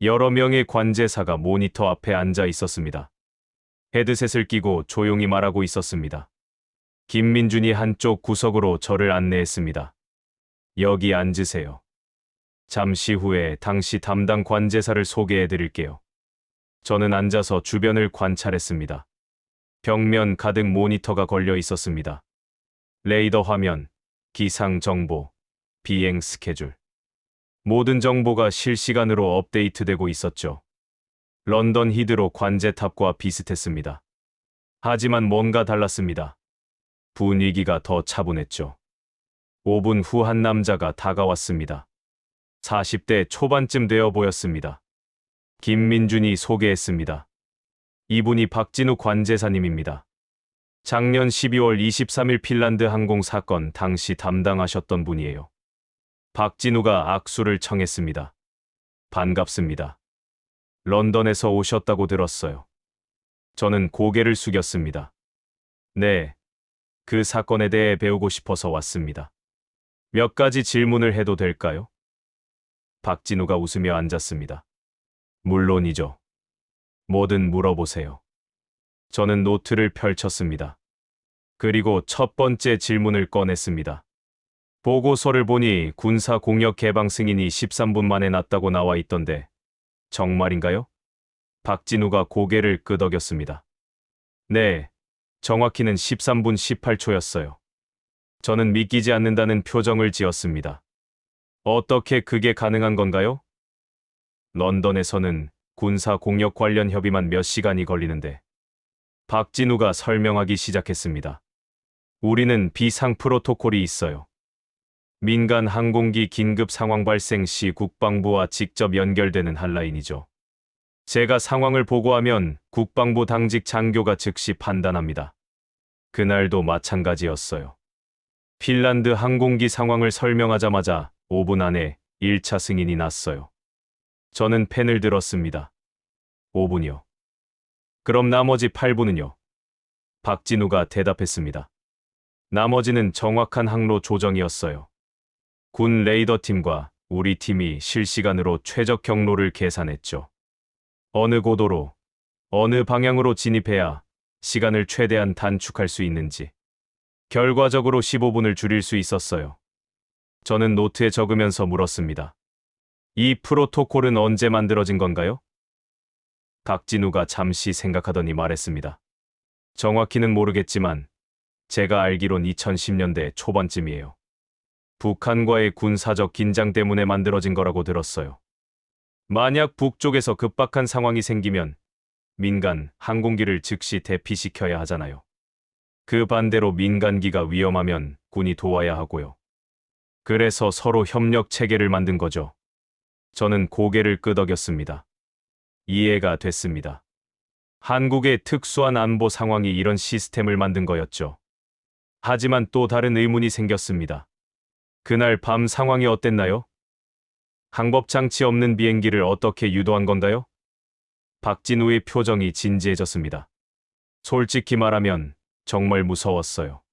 여러 명의 관제사가 모니터 앞에 앉아 있었습니다. 헤드셋을 끼고 조용히 말하고 있었습니다. 김민준이 한쪽 구석으로 저를 안내했습니다. 여기 앉으세요. 잠시 후에 당시 담당 관제사를 소개해 드릴게요. 저는 앉아서 주변을 관찰했습니다. 벽면 가득 모니터가 걸려 있었습니다. 레이더 화면, 기상 정보, 비행 스케줄. 모든 정보가 실시간으로 업데이트되고 있었죠. 런던 히드로 관제탑과 비슷했습니다. 하지만 뭔가 달랐습니다. 분위기가 더 차분했죠. 5분 후 한 남자가 다가왔습니다. 40대 초반쯤 되어 보였습니다. 김민준이 소개했습니다. 이분이 박진우 관제사님입니다. 작년 12월 23일 핀란드 항공 사건 당시 담당하셨던 분이에요. 박진우가 악수를 청했습니다. 반갑습니다. 런던에서 오셨다고 들었어요. 저는 고개를 숙였습니다. 네, 그 사건에 대해 배우고 싶어서 왔습니다. 몇 가지 질문을 해도 될까요? 박진우가 웃으며 앉았습니다. 물론이죠. 뭐든 물어보세요. 저는 노트를 펼쳤습니다. 그리고 첫 번째 질문을 꺼냈습니다. 보고서를 보니 군사 공역 개방 승인이 13분 만에 났다고 나와 있던데 정말인가요? 박진우가 고개를 끄덕였습니다. 네, 정확히는 13분 18초였어요. 저는 믿기지 않는다는 표정을 지었습니다. 어떻게 그게 가능한 건가요? 런던에서는 군사 공역 관련 협의만 몇 시간이 걸리는데. 박진우가 설명하기 시작했습니다. 우리는 비상 프로토콜이 있어요. 민간 항공기 긴급 상황 발생 시 국방부와 직접 연결되는 한라인이죠. 제가 상황을 보고하면 국방부 당직 장교가 즉시 판단합니다. 그날도 마찬가지였어요. 핀란드 항공기 상황을 설명하자마자 5분 안에 1차 승인이 났어요. 저는 펜을 들었습니다. 5분이요. 그럼 나머지 8분은요? 박진우가 대답했습니다. 나머지는 정확한 항로 조정이었어요. 군 레이더 팀과 우리 팀이 실시간으로 최적 경로를 계산했죠. 어느 고도로, 어느 방향으로 진입해야 시간을 최대한 단축할 수 있는지. 결과적으로 15분을 줄일 수 있었어요. 저는 노트에 적으면서 물었습니다. 이 프로토콜은 언제 만들어진 건가요? 박진우가 잠시 생각하더니 말했습니다. 정확히는 모르겠지만 제가 알기론 2010년대 초반쯤이에요. 북한과의 군사적 긴장 때문에 만들어진 거라고 들었어요. 만약 북쪽에서 급박한 상황이 생기면 민간 항공기를 즉시 대피시켜야 하잖아요. 그 반대로 민간기가 위험하면 군이 도와야 하고요. 그래서 서로 협력 체계를 만든 거죠. 저는 고개를 끄덕였습니다. 이해가 됐습니다. 한국의 특수한 안보 상황이 이런 시스템을 만든 거였죠. 하지만 또 다른 의문이 생겼습니다. 그날 밤 상황이 어땠나요? 항법 장치 없는 비행기를 어떻게 유도한 건가요? 박진우의 표정이 진지해졌습니다. 솔직히 말하면 정말 무서웠어요.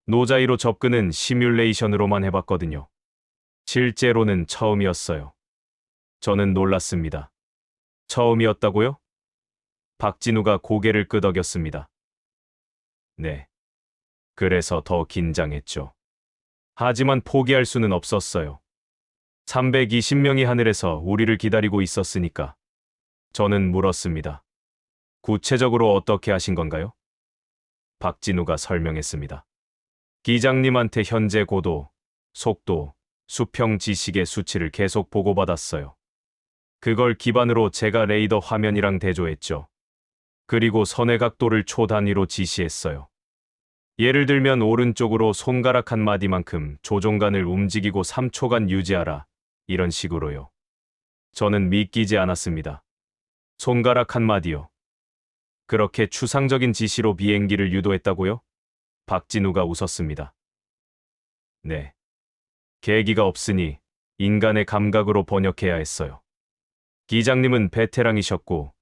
노자이로 접근은 시뮬레이션으로만 해봤거든요. 실제로는 처음이었어요. 저는 놀랐습니다. 처음이었다고요? 박진우가 고개를 끄덕였습니다. 네. 그래서 더 긴장했죠. 하지만 포기할 수는 없었어요. 320명이 하늘에서 우리를 기다리고 있었으니까. 저는 물었습니다. 구체적으로 어떻게 하신 건가요? 박진우가 설명했습니다. 기장님한테 현재 고도, 속도, 수평 지식의 수치를 계속 보고받았어요. 그걸 기반으로 제가 레이더 화면이랑 대조했죠. 그리고 선의 각도를 초 단위로 지시했어요. 예를 들면 오른쪽으로 손가락 한 마디만큼 조종간을 움직이고 3초간 유지하라. 이런 식으로요. 저는 믿기지 않았습니다. 손가락 한 마디요. 그렇게 추상적인 지시로 비행기를 유도했다고요? 박진우가 웃었습니다. 네. 계기가 없으니 인간의 감각으로 번역해야 했어요. 기장님은 베테랑이셨고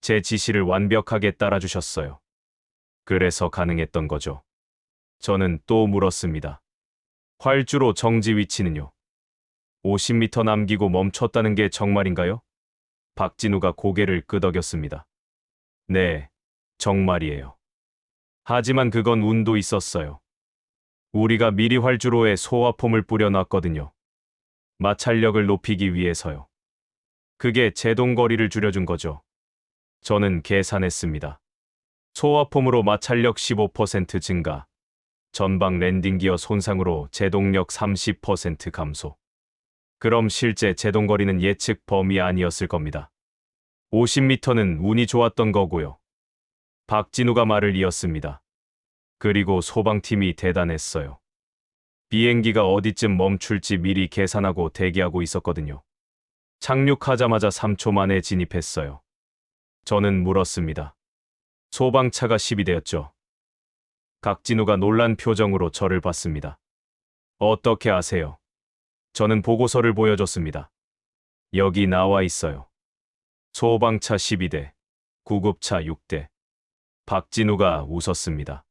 제 지시를 완벽하게 따라주셨어요. 그래서 가능했던 거죠. 저는 또 물었습니다. 활주로 정지 위치는요? 50m 남기고 멈췄다는 게 정말인가요? 박진우가 고개를 끄덕였습니다. 네, 정말이에요. 하지만 그건 운도 있었어요. 우리가 미리 활주로에 소화폼을 뿌려놨거든요. 마찰력을 높이기 위해서요. 그게 제동거리를 줄여준 거죠. 저는 계산했습니다. 소화폼으로 마찰력 15% 증가, 전방 랜딩기어 손상으로 제동력 30% 감소. 그럼 실제 제동거리는 예측 범위 아니었을 겁니다. 50m는 운이 좋았던 거고요. 박진우가 말을 이었습니다. 그리고 소방팀이 대단했어요. 비행기가 어디쯤 멈출지 미리 계산하고 대기하고 있었거든요. 착륙하자마자 3초 만에 진입했어요. 저는 물었습니다. 소방차가 12대였죠. 박진우가 놀란 표정으로 저를 봤습니다. 어떻게 아세요? 저는 보고서를 보여줬습니다. 여기 나와 있어요. 소방차 12대, 구급차 6대. 박진우가 웃었습니다.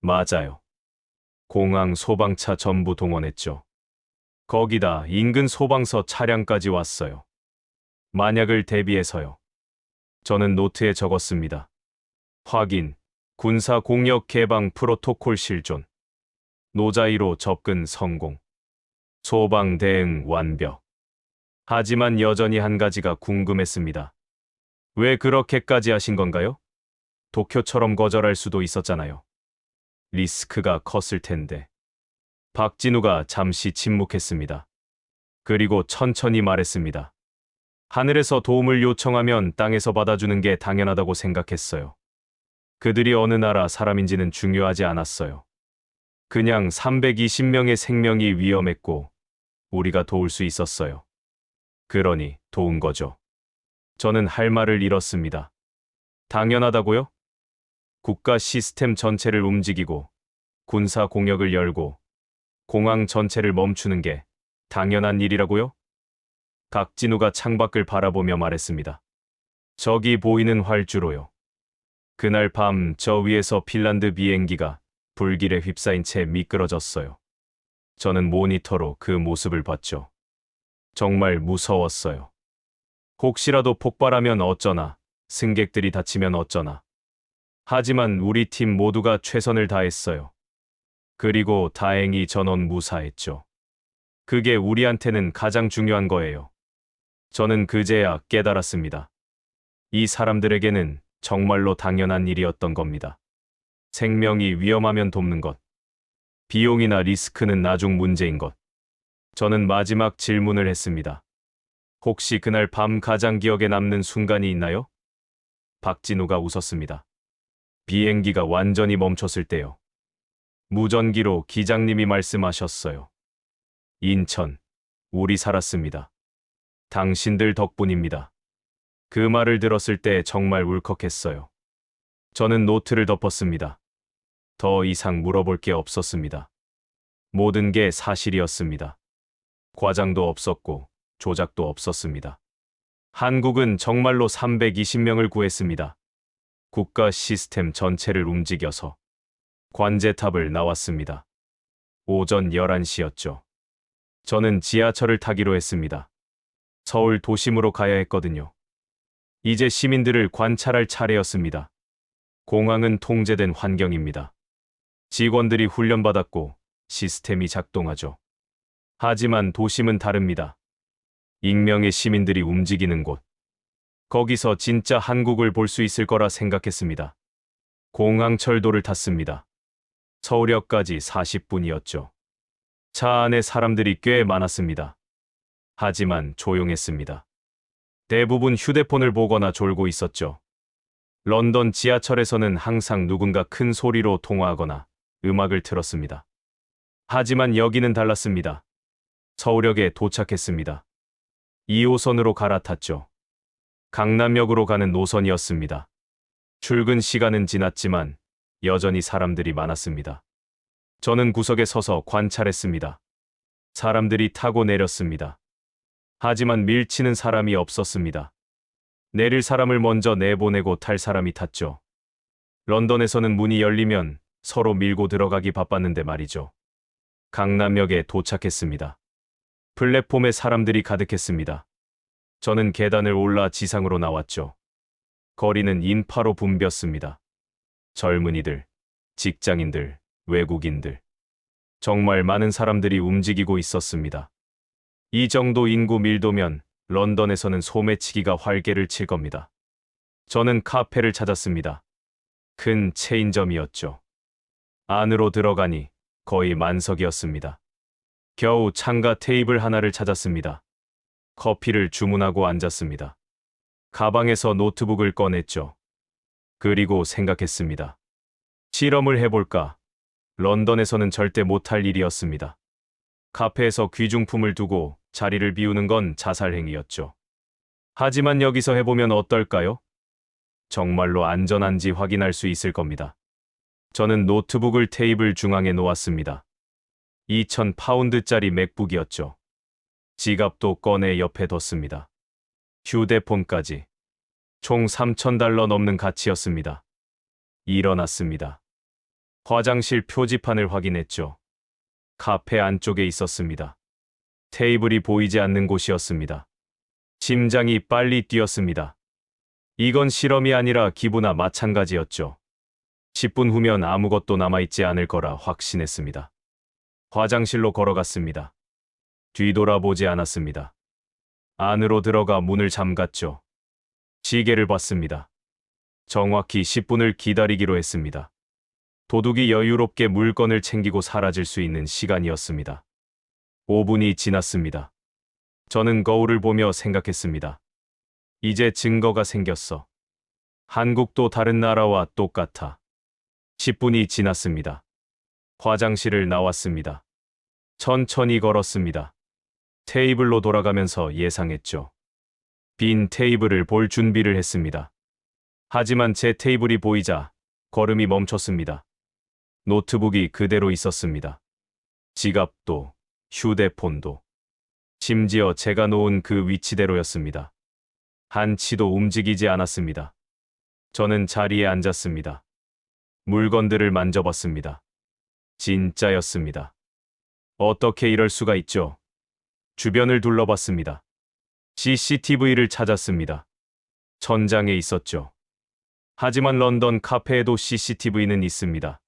맞아요. 공항 소방차 전부 동원했죠. 거기다 인근 소방서 차량까지 왔어요. 만약을 대비해서요. 저는 노트에 적었습니다. 확인, 군사 공역 개방 프로토콜 실존. 노자이로 접근 성공. 소방 대응 완벽. 하지만 여전히 한 가지가 궁금했습니다. 왜 그렇게까지 하신 건가요? 도쿄처럼 거절할 수도 있었잖아요. 리스크가 컸을 텐데. 박진우가 잠시 침묵했습니다. 그리고 천천히 말했습니다. 하늘에서 도움을 요청하면 땅에서 받아주는 게 당연하다고 생각했어요. 그들이 어느 나라 사람인지는 중요하지 않았어요. 그냥 320명의 생명이 위험했고 우리가 도울 수 있었어요. 그러니 도운 거죠. 저는 할 말을 잃었습니다. 당연하다고요? 국가 시스템 전체를 움직이고 군사 공역을 열고 공항 전체를 멈추는 게 당연한 일이라고요? 박진우가 창밖을 바라보며 말했습니다. 저기 보이는 활주로요. 그날 밤 저 위에서 핀란드 비행기가 불길에 휩싸인 채 미끄러졌어요. 저는 모니터로 그 모습을 봤죠. 정말 무서웠어요. 혹시라도 폭발하면 어쩌나, 승객들이 다치면 어쩌나. 하지만 우리 팀 모두가 최선을 다했어요. 그리고 다행히 전원 무사했죠. 그게 우리한테는 가장 중요한 거예요. 저는 그제야 깨달았습니다. 이 사람들에게는 정말로 당연한 일이었던 겁니다. 생명이 위험하면 돕는 것. 비용이나 리스크는 나중 문제인 것. 저는 마지막 질문을 했습니다. 혹시 그날 밤 가장 기억에 남는 순간이 있나요? 박진우가 웃었습니다. 비행기가 완전히 멈췄을 때요. 무전기로 기장님이 말씀하셨어요. 인천, 우리 살았습니다. 당신들 덕분입니다. 그 말을 들었을 때 정말 울컥했어요. 저는 노트를 덮었습니다. 더 이상 물어볼 게 없었습니다. 모든 게 사실이었습니다. 과장도 없었고 조작도 없었습니다. 한국은 정말로 320명을 구했습니다. 국가 시스템 전체를 움직여서 관제탑을 나왔습니다. 오전 11시였죠. 저는 지하철을 타기로 했습니다. 서울 도심으로 가야 했거든요. 이제 시민들을 관찰할 차례였습니다. 공항은 통제된 환경입니다. 직원들이 훈련받았고 시스템이 작동하죠. 하지만 도심은 다릅니다. 익명의 시민들이 움직이는 곳. 거기서 진짜 한국을 볼 수 있을 거라 생각했습니다. 공항철도를 탔습니다. 서울역까지 40분이었죠. 차 안에 사람들이 꽤 많았습니다. 하지만 조용했습니다. 대부분 휴대폰을 보거나 졸고 있었죠. 런던 지하철에서는 항상 누군가 큰 소리로 통화하거나 음악을 틀었습니다. 하지만 여기는 달랐습니다. 서울역에 도착했습니다. 2호선으로 갈아탔죠. 강남역으로 가는 노선이었습니다. 출근 시간은 지났지만 여전히 사람들이 많았습니다. 저는 구석에 서서 관찰했습니다. 사람들이 타고 내렸습니다. 하지만 밀치는 사람이 없었습니다. 내릴 사람을 먼저 내보내고 탈 사람이 탔죠. 런던에서는 문이 열리면 서로 밀고 들어가기 바빴는데 말이죠. 강남역에 도착했습니다. 플랫폼에 사람들이 가득했습니다. 저는 계단을 올라 지상으로 나왔죠. 거리는 인파로 붐볐습니다. 젊은이들, 직장인들, 외국인들. 정말 많은 사람들이 움직이고 있었습니다. 이 정도 인구 밀도면 런던에서는 소매치기가 활개를 칠 겁니다. 저는 카페를 찾았습니다. 큰 체인점이었죠. 안으로 들어가니 거의 만석이었습니다. 겨우 창가 테이블 하나를 찾았습니다. 커피를 주문하고 앉았습니다. 가방에서 노트북을 꺼냈죠. 그리고 생각했습니다. 실험을 해볼까? 런던에서는 절대 못할 일이었습니다. 카페에서 귀중품을 두고 자리를 비우는 건 자살 행위였죠. 하지만 여기서 해보면 어떨까요? 정말로 안전한지 확인할 수 있을 겁니다. 저는 노트북을 테이블 중앙에 놓았습니다. 2,000파운드짜리 맥북이었죠. 지갑도 꺼내 옆에 뒀습니다. 휴대폰까지. 총 3,000달러 넘는 가치였습니다. 일어났습니다. 화장실 표지판을 확인했죠. 카페 안쪽에 있었습니다. 테이블이 보이지 않는 곳이었습니다. 심장이 빨리 뛰었습니다. 이건 실험이 아니라 기부나 마찬가지였죠. 10분 후면 아무것도 남아있지 않을 거라 확신했습니다. 화장실로 걸어갔습니다. 뒤돌아보지 않았습니다. 안으로 들어가 문을 잠갔죠. 시계를 봤습니다. 정확히 10분을 기다리기로 했습니다. 도둑이 여유롭게 물건을 챙기고 사라질 수 있는 시간이었습니다. 5분이 지났습니다. 저는 거울을 보며 생각했습니다. 이제 증거가 생겼어. 한국도 다른 나라와 똑같아. 10분이 지났습니다. 화장실을 나왔습니다. 천천히 걸었습니다. 테이블로 돌아가면서 예상했죠. 빈 테이블을 볼 준비를 했습니다. 하지만 제 테이블이 보이자 걸음이 멈췄습니다. 노트북이 그대로 있었습니다. 지갑도, 휴대폰도, 심지어 제가 놓은 그 위치대로였습니다. 한치도 움직이지 않았습니다. 저는 자리에 앉았습니다. 물건들을 만져봤습니다. 진짜였습니다. 어떻게 이럴 수가 있죠? 주변을 둘러봤습니다. CCTV를 찾았습니다. 천장에 있었죠. 하지만 런던 카페에도 CCTV는 있습니다.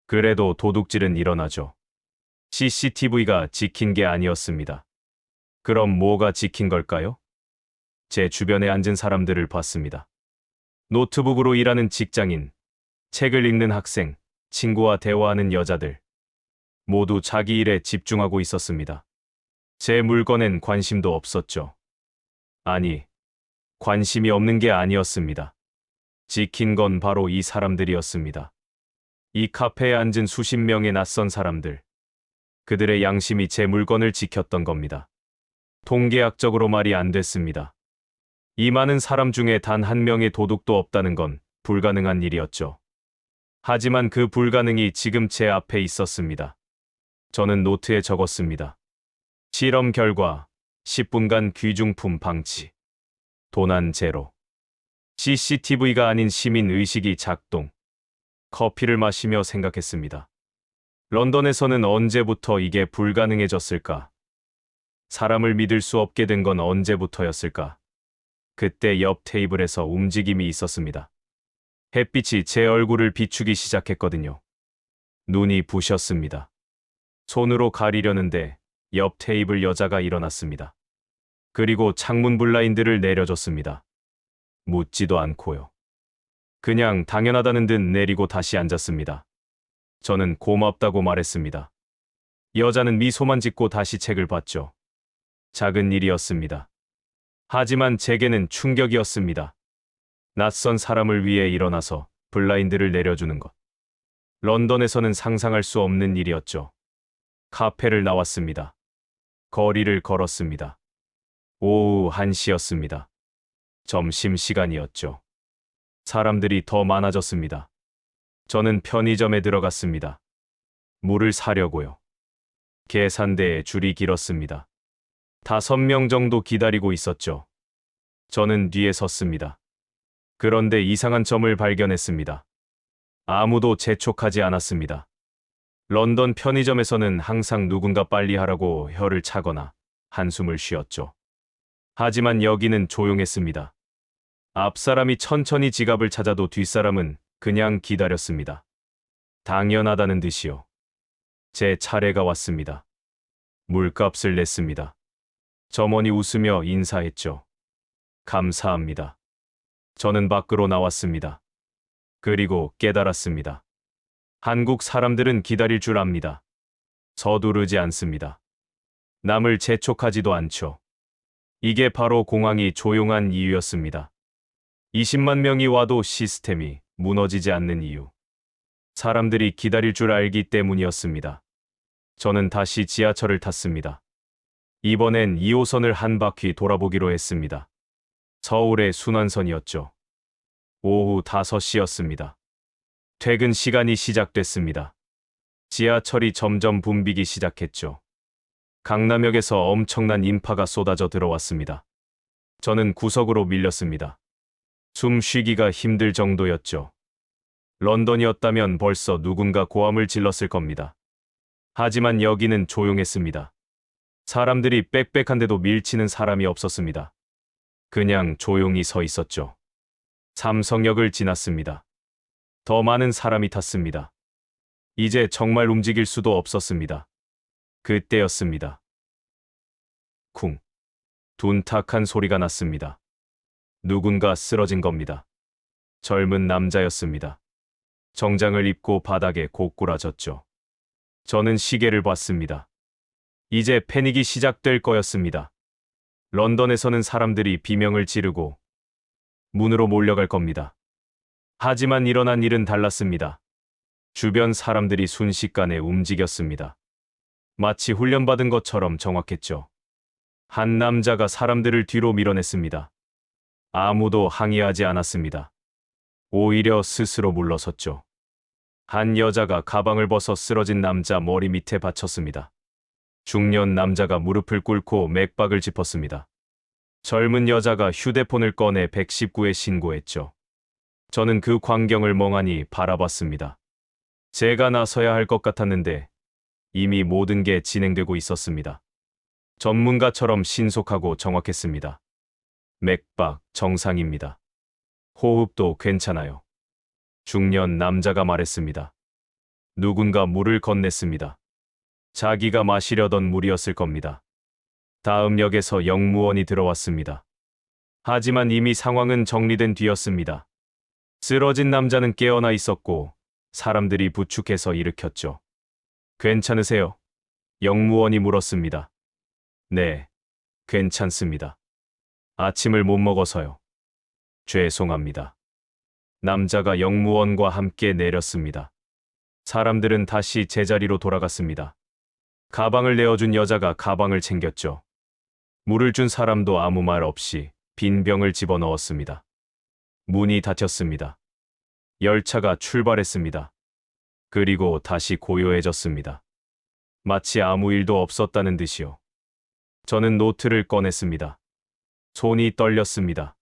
그래도 도둑질은 일어나죠. CCTV가 지킨 게 아니었습니다. 그럼 뭐가 지킨 걸까요? 제 주변에 앉은 사람들을 봤습니다. 노트북으로 일하는 직장인, 책을 읽는 학생, 친구와 대화하는 여자들. 모두 자기 일에 집중하고 있었습니다. 제 물건엔 관심도 없었죠. 아니, 관심이 없는 게 아니었습니다. 지킨 건 바로 이 사람들이었습니다. 이 카페에 앉은 수십 명의 낯선 사람들. 그들의 양심이 제 물건을 지켰던 겁니다. 통계학적으로 말이 안 됐습니다. 이 많은 사람 중에 단 한 명의 도둑도 없다는 건 불가능한 일이었죠. 하지만 그 불가능이 지금 제 앞에 있었습니다. 저는 노트에 적었습니다. 실험 결과 10분간 귀중품 방치. 도난 제로. CCTV가 아닌 시민 의식이 작동. 커피를 마시며 생각했습니다. 런던에서는 언제부터 이게 불가능해졌을까? 사람을 믿을 수 없게 된 건 언제부터였을까? 그때 옆 테이블에서 움직임이 있었습니다. 햇빛이 제 얼굴을 비추기 시작했거든요. 눈이 부셨습니다. 손으로 가리려는데 옆 테이블 여자가 일어났습니다. 그리고 창문 블라인드를 내려줬습니다. 묻지도 않고요. 그냥 당연하다는 듯 내리고 다시 앉았습니다. 저는 고맙다고 말했습니다. 여자는 미소만 짓고 다시 책을 봤죠. 작은 일이었습니다. 하지만 제게는 충격이었습니다. 낯선 사람을 위해 일어나서 블라인드를 내려주는 것. 런던에서는 상상할 수 없는 일이었죠. 카페를 나왔습니다. 거리를 걸었습니다. 오후 1시였습니다. 점심시간이었죠. 사람들이 더 많아졌습니다. 저는 편의점에 들어갔습니다. 물을 사려고요. 계산대에 줄이 길었습니다. 5명 정도 기다리고 있었죠. 저는 뒤에 섰습니다. 그런데 이상한 점을 발견했습니다. 아무도 재촉하지 않았습니다. 런던 편의점에서는 항상 누군가 빨리 하라고 혀를 차거나 한숨을 쉬었죠. 하지만 여기는 조용했습니다. 앞사람이 천천히 지갑을 찾아도 뒷사람은 그냥 기다렸습니다. 당연하다는 듯이요. 제 차례가 왔습니다. 물값을 냈습니다. 점원이 웃으며 인사했죠. 감사합니다. 저는 밖으로 나왔습니다. 그리고 깨달았습니다. 한국 사람들은 기다릴 줄 압니다. 서두르지 않습니다. 남을 재촉하지도 않죠. 이게 바로 공항이 조용한 이유였습니다. 20만 명이 와도 시스템이 무너지지 않는 이유. 사람들이 기다릴 줄 알기 때문이었습니다. 저는 다시 지하철을 탔습니다. 이번엔 2호선을 한 바퀴 돌아보기로 했습니다. 서울의 순환선이었죠. 오후 5시였습니다. 퇴근 시간이 시작됐습니다. 지하철이 점점 붐비기 시작했죠. 강남역에서 엄청난 인파가 쏟아져 들어왔습니다. 저는 구석으로 밀렸습니다. 숨 쉬기가 힘들 정도였죠. 런던이었다면 벌써 누군가 고함을 질렀을 겁니다. 하지만 여기는 조용했습니다. 사람들이 빽빽한데도 밀치는 사람이 없었습니다. 그냥 조용히 서 있었죠. 삼성역을 지났습니다. 더 많은 사람이 탔습니다. 이제 정말 움직일 수도 없었습니다. 그때였습니다. 쿵. 둔탁한 소리가 났습니다. 누군가 쓰러진 겁니다. 젊은 남자였습니다. 정장을 입고 바닥에 고꾸라졌죠. 저는 시계를 봤습니다. 이제 패닉이 시작될 거였습니다. 런던에서는 사람들이 비명을 지르고 문으로 몰려갈 겁니다. 하지만 일어난 일은 달랐습니다. 주변 사람들이 순식간에 움직였습니다. 마치 훈련받은 것처럼 정확했죠. 한 남자가 사람들을 뒤로 밀어냈습니다. 아무도 항의하지 않았습니다. 오히려 스스로 물러섰죠. 한 여자가 가방을 벗어 쓰러진 남자 머리 밑에 받쳤습니다. 중년 남자가 무릎을 꿇고 맥박을 짚었습니다. 젊은 여자가 휴대폰을 꺼내 119에 신고했죠. 저는 그 광경을 멍하니 바라봤습니다. 제가 나서야 할 것 같았는데 이미 모든 게 진행되고 있었습니다. 전문가처럼 신속하고 정확했습니다. 맥박 정상입니다. 호흡도 괜찮아요. 중년 남자가 말했습니다. 누군가 물을 건넸습니다. 자기가 마시려던 물이었을 겁니다. 다음 역에서 역무원이 들어왔습니다. 하지만 이미 상황은 정리된 뒤였습니다. 쓰러진 남자는 깨어나 있었고 사람들이 부축해서 일으켰죠. 괜찮으세요? 역무원이 물었습니다. 네, 괜찮습니다. 아침을 못 먹어서요. 죄송합니다. 남자가 역무원과 함께 내렸습니다. 사람들은 다시 제자리로 돌아갔습니다. 가방을 내어준 여자가 가방을 챙겼죠. 물을 준 사람도 아무 말 없이 빈 병을 집어넣었습니다. 문이 닫혔습니다. 열차가 출발했습니다. 그리고 다시 고요해졌습니다. 마치 아무 일도 없었다는 듯이요. 저는 노트를 꺼냈습니다. 손이 떨렸습니다.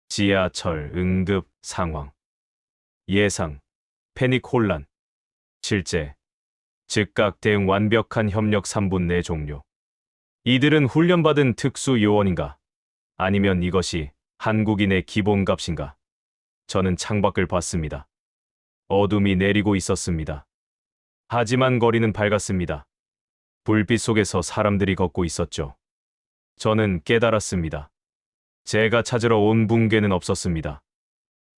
지하철 응급 상황. 예상, 패닉 혼란. 실제, 즉각 대응 완벽한 협력 3분 내 종료. 이들은 훈련받은 특수 요원인가? 아니면 이것이 한국인의 기본값인가? 저는 창밖을 봤습니다. 어둠이 내리고 있었습니다. 하지만 거리는 밝았습니다. 불빛 속에서 사람들이 걷고 있었죠. 저는 깨달았습니다. 제가 찾으러 온 붕괴는 없었습니다.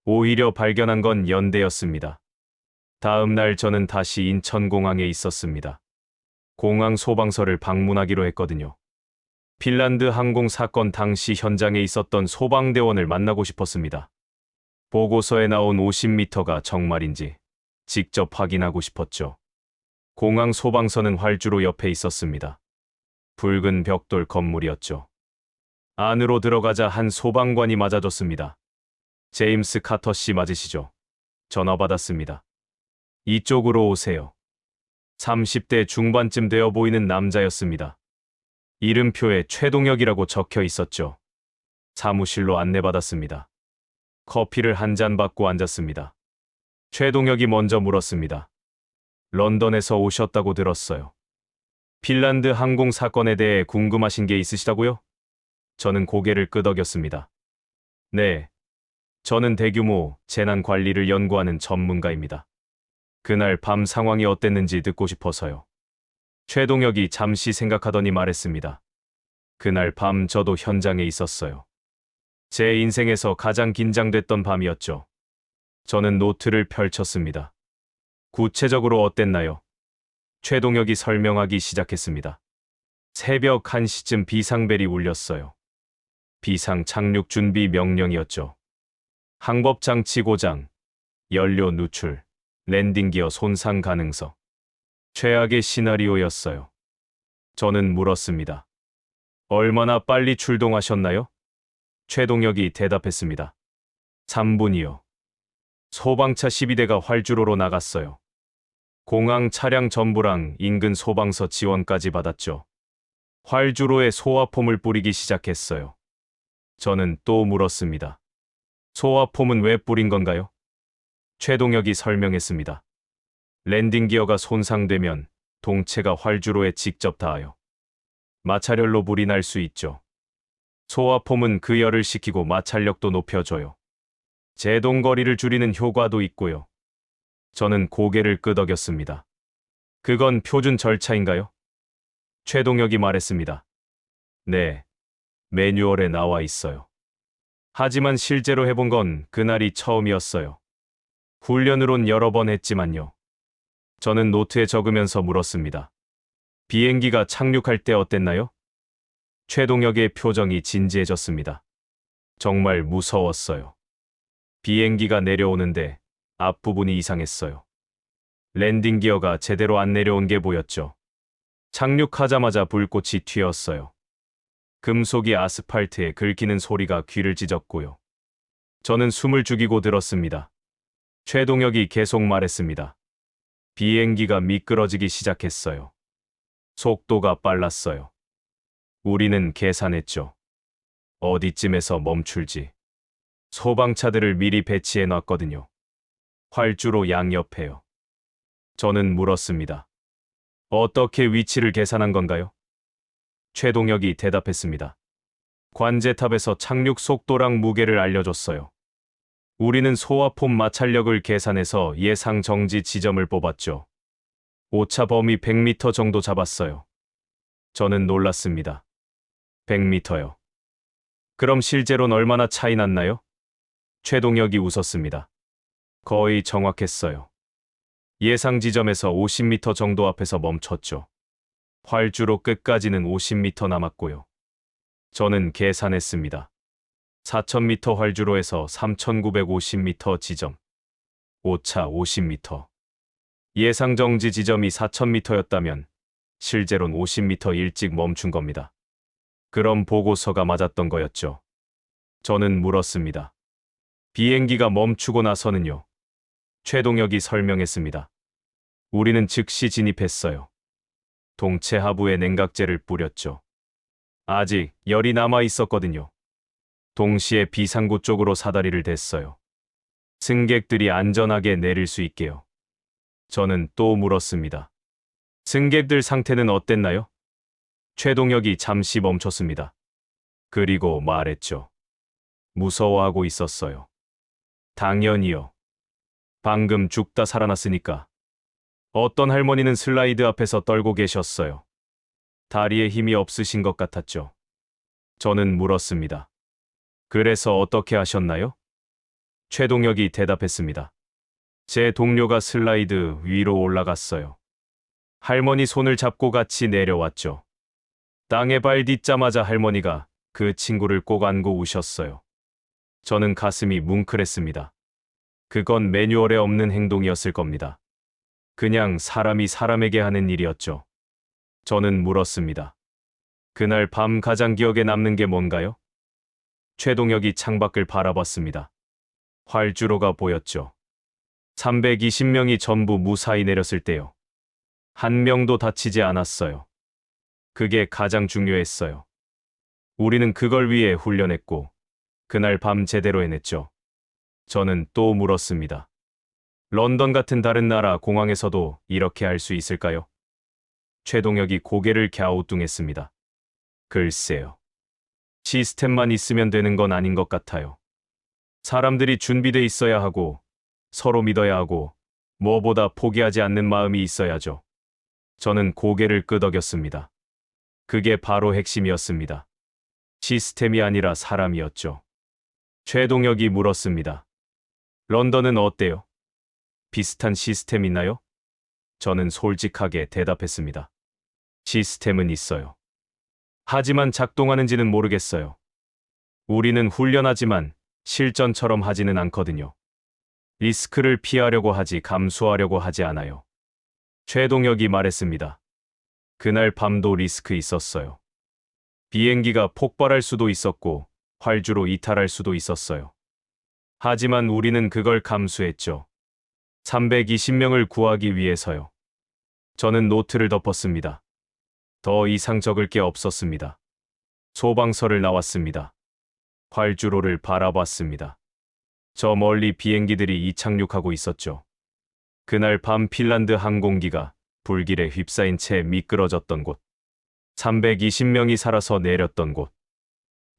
오히려 발견한 건 연대였습니다. 다음 날 저는 다시 인천공항에 있었습니다. 공항 소방서를 방문하기로 했거든요. 핀란드 항공 사건 당시 현장에 있었던 소방대원을 만나고 싶었습니다. 보고서에 나온 50m가 정말인지 직접 확인하고 싶었죠. 공항 소방서는 활주로 옆에 있었습니다. 붉은 벽돌 건물이었죠. 안으로 들어가자 한 소방관이 맞아줬습니다. 제임스 카터 씨 맞으시죠? 전화 받았습니다. 이쪽으로 오세요. 30대 중반쯤 되어 보이는 남자였습니다. 이름표에 최동혁이라고 적혀 있었죠. 사무실로 안내받았습니다. 커피를 한 잔 받고 앉았습니다. 최동혁이 먼저 물었습니다. 런던에서 오셨다고 들었어요. 핀란드 항공 사건에 대해 궁금하신 게 있으시다고요? 저는 고개를 끄덕였습니다. 네. 저는 대규모 재난 관리를 연구하는 전문가입니다. 그날 밤 상황이 어땠는지 듣고 싶어서요. 최동혁이 잠시 생각하더니 말했습니다. 그날 밤 저도 현장에 있었어요. 제 인생에서 가장 긴장됐던 밤이었죠. 저는 노트를 펼쳤습니다. 구체적으로 어땠나요? 최동혁이 설명하기 시작했습니다. 새벽 1시쯤 비상벨이 울렸어요. 비상 착륙 준비 명령이었죠. 항법 장치 고장, 연료 누출, 랜딩 기어 손상 가능성. 최악의 시나리오였어요. 저는 물었습니다. 얼마나 빨리 출동하셨나요? 최동혁이 대답했습니다. 3분이요. 소방차 12대가 활주로로 나갔어요. 공항 차량 전부랑 인근 소방서 지원까지 받았죠. 활주로에 소화폼을 뿌리기 시작했어요. 저는 또 물었습니다. 소화폼은 왜 뿌린 건가요? 최동혁이 설명했습니다. 랜딩 기어가 손상되면 동체가 활주로에 직접 닿아요. 마찰열로 불이 날 수 있죠. 소화폼은 그 열을 식히고 마찰력도 높여줘요. 제동거리를 줄이는 효과도 있고요. 저는 고개를 끄덕였습니다. 그건 표준 절차인가요? 최동혁이 말했습니다. 네, 매뉴얼에 나와 있어요. 하지만 실제로 해본 건 그날이 처음이었어요. 훈련으론 여러 번 했지만요. 저는 노트에 적으면서 물었습니다. 비행기가 착륙할 때 어땠나요? 최동혁의 표정이 진지해졌습니다. 정말 무서웠어요. 비행기가 내려오는데 앞부분이 이상했어요. 랜딩 기어가 제대로 안 내려온 게 보였죠. 착륙하자마자 불꽃이 튀었어요. 금속이 아스팔트에 긁히는 소리가 귀를 찢었고요. 저는 숨을 죽이고 들었습니다. 최동혁이 계속 말했습니다. 비행기가 미끄러지기 시작했어요. 속도가 빨랐어요. 우리는 계산했죠. 어디쯤에서 멈출지. 소방차들을 미리 배치해 놨거든요. 활주로 양옆에요. 저는 물었습니다. 어떻게 위치를 계산한 건가요? 최동혁이 대답했습니다. 관제탑에서 착륙 속도랑 무게를 알려줬어요. 우리는 소화폼 마찰력을 계산해서 예상 정지 지점을 뽑았죠. 오차 범위 100m 정도 잡았어요. 저는 놀랐습니다. 100m요. 그럼 실제로는 얼마나 차이 났나요? 최동혁이 웃었습니다. 거의 정확했어요. 예상 지점에서 50m 정도 앞에서 멈췄죠. 활주로 끝까지는 50m 남았고요. 저는 계산했습니다. 4000m 활주로에서 3950m 지점. 오차 50m. 예상 정지 지점이 4000m였다면 실제로는 50m 일찍 멈춘 겁니다. 그럼 보고서가 맞았던 거였죠. 저는 물었습니다. 비행기가 멈추고 나서는요. 최동혁이 설명했습니다. 우리는 즉시 진입했어요. 동체 하부에 냉각제를 뿌렸죠. 아직 열이 남아 있었거든요. 동시에 비상구 쪽으로 사다리를 댔어요. 승객들이 안전하게 내릴 수 있게요. 저는 또 물었습니다. 승객들 상태는 어땠나요? 최동혁이 잠시 멈췄습니다. 그리고 말했죠. 무서워하고 있었어요. 당연히요. 방금 죽다 살아났으니까. 어떤 할머니는 슬라이드 앞에서 떨고 계셨어요. 다리에 힘이 없으신 것 같았죠. 저는 물었습니다. 그래서 어떻게 하셨나요? 최동혁이 대답했습니다. 제 동료가 슬라이드 위로 올라갔어요. 할머니 손을 잡고 같이 내려왔죠. 땅에 발 딛자마자 할머니가 그 친구를 꼭 안고 우셨어요. 저는 가슴이 뭉클했습니다. 그건 매뉴얼에 없는 행동이었을 겁니다. 그냥 사람이 사람에게 하는 일이었죠. 저는 물었습니다. 그날 밤 가장 기억에 남는 게 뭔가요? 최동혁이 창밖을 바라봤습니다. 활주로가 보였죠. 320명이 전부 무사히 내렸을 때요. 한 명도 다치지 않았어요. 그게 가장 중요했어요. 우리는 그걸 위해 훈련했고, 그날 밤 제대로 해냈죠. 저는 또 물었습니다. 런던 같은 다른 나라 공항에서도 이렇게 할 수 있을까요? 최동혁이 고개를 갸우뚱했습니다. 글쎄요. 시스템만 있으면 되는 건 아닌 것 같아요. 사람들이 준비돼 있어야 하고, 서로 믿어야 하고, 무엇보다 포기하지 않는 마음이 있어야죠. 저는 고개를 끄덕였습니다. 그게 바로 핵심이었습니다. 시스템이 아니라 사람이었죠. 최동혁이 물었습니다. 런던은 어때요? 비슷한 시스템 있나요? 저는 솔직하게 대답했습니다. 시스템은 있어요. 하지만 작동하는지는 모르겠어요. 우리는 훈련하지만 실전처럼 하지는 않거든요. 리스크를 피하려고 하지 감수하려고 하지 않아요. 최동혁이 말했습니다. 그날 밤도 리스크 있었어요. 비행기가 폭발할 수도 있었고 활주로 이탈할 수도 있었어요. 하지만 우리는 그걸 감수했죠. 320명을 구하기 위해서요. 저는 노트를 덮었습니다. 더 이상 적을 게 없었습니다. 소방서를 나왔습니다. 활주로를 바라봤습니다. 저 멀리 비행기들이 이착륙하고 있었죠. 그날 밤 핀란드 항공기가 불길에 휩싸인 채 미끄러졌던 곳. 320명이 살아서 내렸던 곳.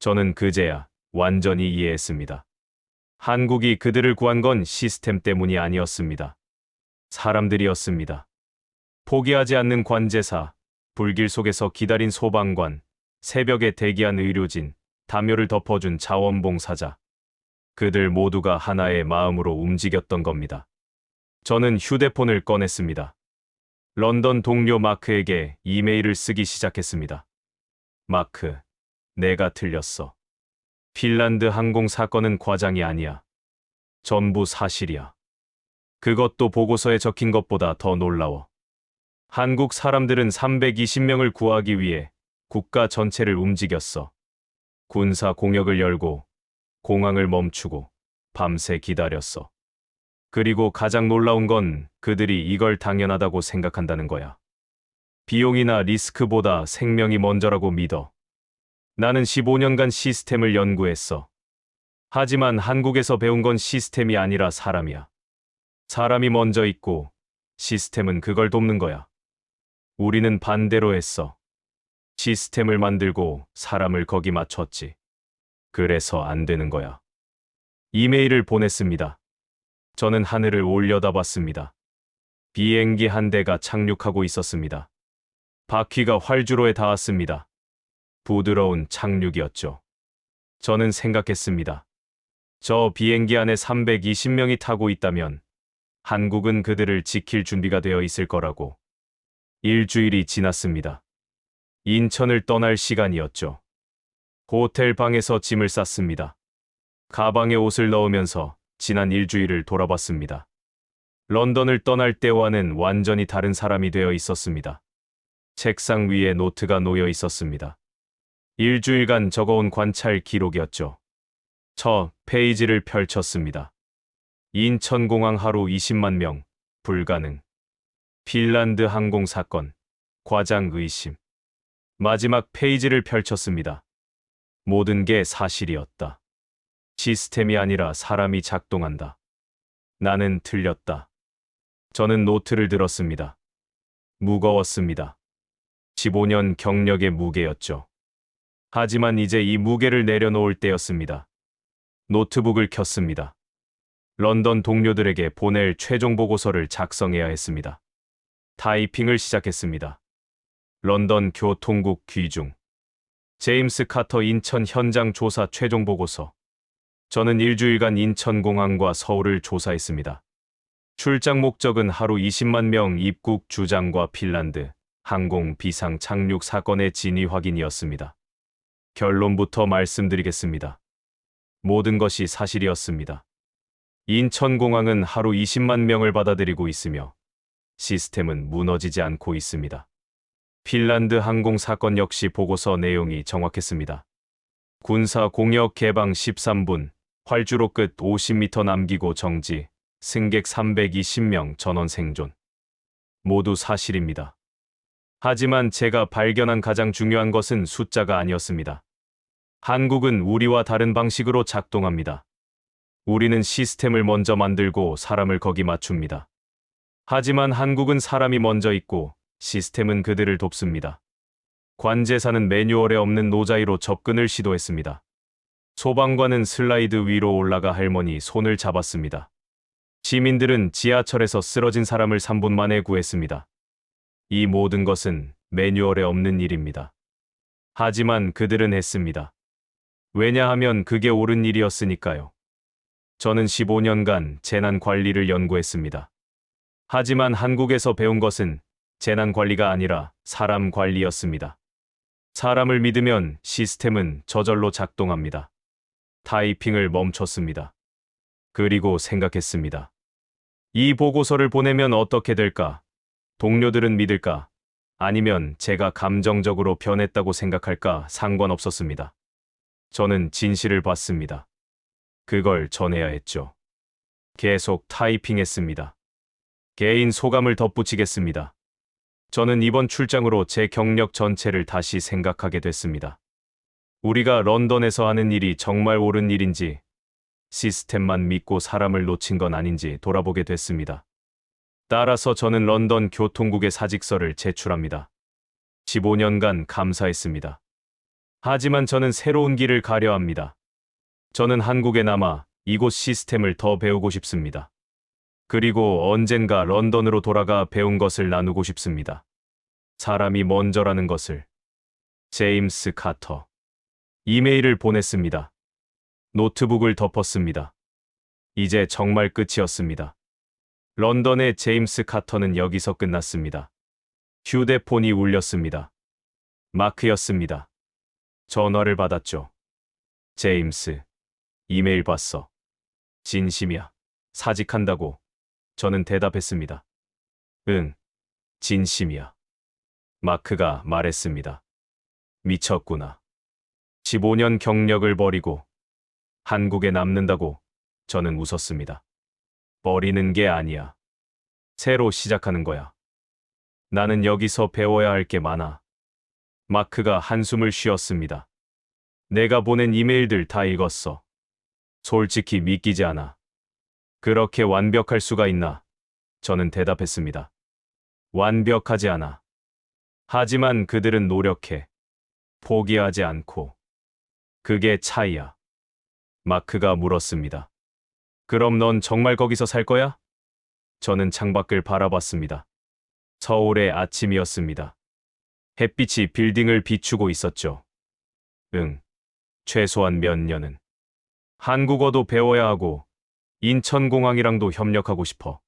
저는 그제야 완전히 이해했습니다. 한국이 그들을 구한 건 시스템 때문이 아니었습니다. 사람들이었습니다. 포기하지 않는 관제사, 불길 속에서 기다린 소방관, 새벽에 대기한 의료진, 담요를 덮어준 자원봉사자. 그들 모두가 하나의 마음으로 움직였던 겁니다. 저는 휴대폰을 꺼냈습니다. 런던 동료 마크에게 이메일을 쓰기 시작했습니다. 마크, 내가 틀렸어. 핀란드 항공 사건은 과장이 아니야. 전부 사실이야. 그것도 보고서에 적힌 것보다 더 놀라워. 한국 사람들은 320명을 구하기 위해 국가 전체를 움직였어. 군사 공역을 열고 공항을 멈추고 밤새 기다렸어. 그리고 가장 놀라운 건 그들이 이걸 당연하다고 생각한다는 거야. 비용이나 리스크보다 생명이 먼저라고 믿어. 나는 15년간 시스템을 연구했어. 하지만 한국에서 배운 건 시스템이 아니라 사람이야. 사람이 먼저 있고 시스템은 그걸 돕는 거야. 우리는 반대로 했어. 시스템을 만들고 사람을 거기 맞췄지. 그래서 안 되는 거야. 이메일을 보냈습니다. 저는 하늘을 올려다봤습니다. 비행기 한 대가 착륙하고 있었습니다. 바퀴가 활주로에 닿았습니다. 부드러운 착륙이었죠. 저는 생각했습니다. 저 비행기 안에 320명이 타고 있다면 한국은 그들을 지킬 준비가 되어 있을 거라고. 일주일이 지났습니다. 인천을 떠날 시간이었죠. 호텔 방에서 짐을 쌌습니다. 가방에 옷을 넣으면서 지난 일주일을 돌아봤습니다. 런던을 떠날 때와는 완전히 다른 사람이 되어 있었습니다. 책상 위에 노트가 놓여 있었습니다. 일주일간 적어온 관찰 기록이었죠. 첫 페이지를 펼쳤습니다. 인천공항 하루 20만 명, 불가능. 핀란드 항공 사건, 과장 의심. 마지막 페이지를 펼쳤습니다. 모든 게 사실이었다. 시스템이 아니라 사람이 작동한다. 나는 틀렸다. 저는 노트를 들었습니다. 무거웠습니다. 15년 경력의 무게였죠. 하지만 이제 이 무게를 내려놓을 때였습니다. 노트북을 켰습니다. 런던 동료들에게 보낼 최종 보고서를 작성해야 했습니다. 타이핑을 시작했습니다. 런던 교통국 귀중. 제임스 카터 인천 현장 조사 최종 보고서. 저는 일주일간 인천공항과 서울을 조사했습니다. 출장 목적은 하루 20만 명 입국 주장과 핀란드 항공 비상 착륙 사건의 진위 확인이었습니다. 결론부터 말씀드리겠습니다. 모든 것이 사실이었습니다. 인천공항은 하루 20만 명을 받아들이고 있으며 시스템은 무너지지 않고 있습니다. 핀란드 항공 사건 역시 보고서 내용이 정확했습니다. 군사 공역 개방 13분, 활주로 끝 50m 남기고 정지, 승객 320명 전원 생존. 모두 사실입니다. 하지만 제가 발견한 가장 중요한 것은 숫자가 아니었습니다. 한국은 우리와 다른 방식으로 작동합니다. 우리는 시스템을 먼저 만들고 사람을 거기 맞춥니다. 하지만 한국은 사람이 먼저 있고 시스템은 그들을 돕습니다. 관제사는 매뉴얼에 없는 노자이로 접근을 시도했습니다. 소방관은 슬라이드 위로 올라가 할머니 손을 잡았습니다. 시민들은 지하철에서 쓰러진 사람을 3분 만에 구했습니다. 이 모든 것은 매뉴얼에 없는 일입니다. 하지만 그들은 했습니다. 왜냐하면 그게 옳은 일이었으니까요. 저는 15년간 재난 관리를 연구했습니다. 하지만 한국에서 배운 것은 재난 관리가 아니라 사람 관리였습니다. 사람을 믿으면 시스템은 저절로 작동합니다. 타이핑을 멈췄습니다. 그리고 생각했습니다. 이 보고서를 보내면 어떻게 될까? 동료들은 믿을까? 아니면 제가 감정적으로 변했다고 생각할까? 상관없었습니다. 저는 진실을 봤습니다. 그걸 전해야 했죠. 계속 타이핑했습니다. 개인 소감을 덧붙이겠습니다. 저는 이번 출장으로 제 경력 전체를 다시 생각하게 됐습니다. 우리가 런던에서 하는 일이 정말 옳은 일인지, 시스템만 믿고 사람을 놓친 건 아닌지 돌아보게 됐습니다. 따라서 저는 런던 교통국의 사직서를 제출합니다. 15년간 감사했습니다. 하지만 저는 새로운 길을 가려 합니다. 저는 한국에 남아 이곳 시스템을 더 배우고 싶습니다. 그리고 언젠가 런던으로 돌아가 배운 것을 나누고 싶습니다. 사람이 먼저라는 것을. 제임스 카터. 이메일을 보냈습니다. 노트북을 덮었습니다. 이제 정말 끝이었습니다. 런던의 제임스 카터는 여기서 끝났습니다. 휴대폰이 울렸습니다. 마크였습니다. 전화를 받았죠. 제임스, 이메일 봤어. 진심이야. 사직한다고. 저는 대답했습니다. 응, 진심이야. 마크가 말했습니다. 미쳤구나. 15년 경력을 버리고 한국에 남는다고. 저는 웃었습니다. 버리는 게 아니야. 새로 시작하는 거야. 나는 여기서 배워야 할 게 많아. 마크가 한숨을 쉬었습니다. 내가 보낸 이메일들 다 읽었어. 솔직히 믿기지 않아. 그렇게 완벽할 수가 있나? 저는 대답했습니다. 완벽하지 않아. 하지만 그들은 노력해. 포기하지 않고. 그게 차이야. 마크가 물었습니다. 그럼 넌 정말 거기서 살 거야? 저는 창밖을 바라봤습니다. 서울의 아침이었습니다. 햇빛이 빌딩을 비추고 있었죠. 응, 최소한 몇 년은. 한국어도 배워야 하고 인천공항이랑도 협력하고 싶어.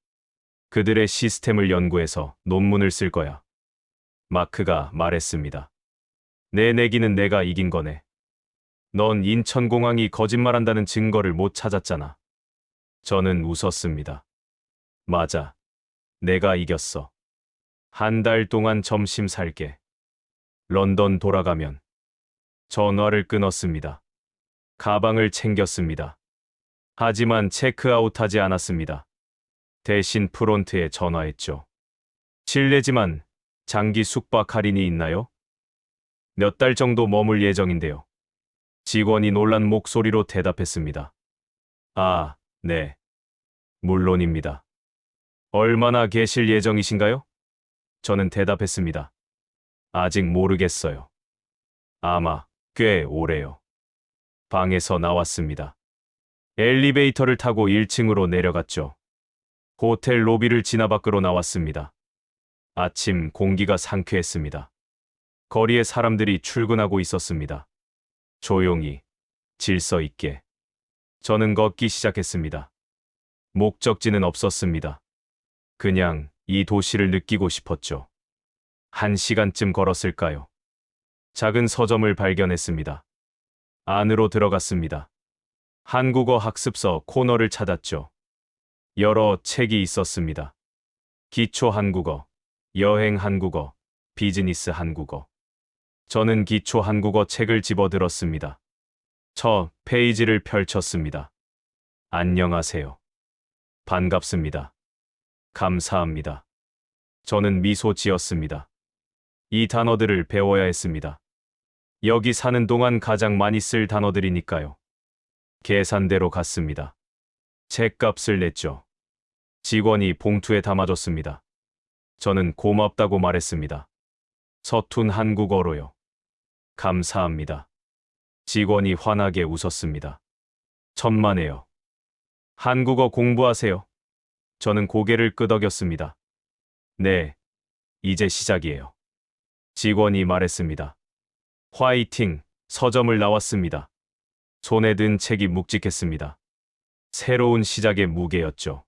그들의 시스템을 연구해서 논문을 쓸 거야. 마크가 말했습니다. 내 내기는 내가 이긴 거네. 넌 인천공항이 거짓말한다는 증거를 못 찾았잖아. 저는 웃었습니다. 맞아. 내가 이겼어. 한 달 동안 점심 살게. 런던 돌아가면. 전화를 끊었습니다. 가방을 챙겼습니다. 하지만 체크아웃하지 않았습니다. 대신 프론트에 전화했죠. 실례지만 장기 숙박 할인이 있나요? 몇 달 정도 머물 예정인데요. 직원이 놀란 목소리로 대답했습니다. 아, 네. 물론입니다. 얼마나 계실 예정이신가요? 저는 대답했습니다. 아직 모르겠어요. 아마 꽤 오래요. 방에서 나왔습니다. 엘리베이터를 타고 1층으로 내려갔죠. 호텔 로비를 지나 밖으로 나왔습니다. 아침 공기가 상쾌했습니다. 거리에 사람들이 출근하고 있었습니다. 조용히, 질서 있게. 저는 걷기 시작했습니다. 목적지는 없었습니다. 그냥 이 도시를 느끼고 싶었죠. 1시간쯤 걸었을까요? 작은 서점을 발견했습니다. 안으로 들어갔습니다. 한국어 학습서 코너를 찾았죠. 여러 책이 있었습니다. 기초 한국어, 여행 한국어, 비즈니스 한국어. 저는 기초 한국어 책을 집어들었습니다. 첫 페이지를 펼쳤습니다. 안녕하세요. 반갑습니다. 감사합니다. 저는 미소 지었습니다. 이 단어들을 배워야 했습니다. 여기 사는 동안 가장 많이 쓸 단어들이니까요. 계산대로 갔습니다. 책값을 냈죠. 직원이 봉투에 담아줬습니다. 저는 고맙다고 말했습니다. 서툰 한국어로요. 감사합니다. 직원이 환하게 웃었습니다. 천만에요. 한국어 공부하세요. 저는 고개를 끄덕였습니다. 네, 이제 시작이에요. 직원이 말했습니다. 화이팅, 서점을 나왔습니다. 손에 든 책이 묵직했습니다. 새로운 시작의 무게였죠.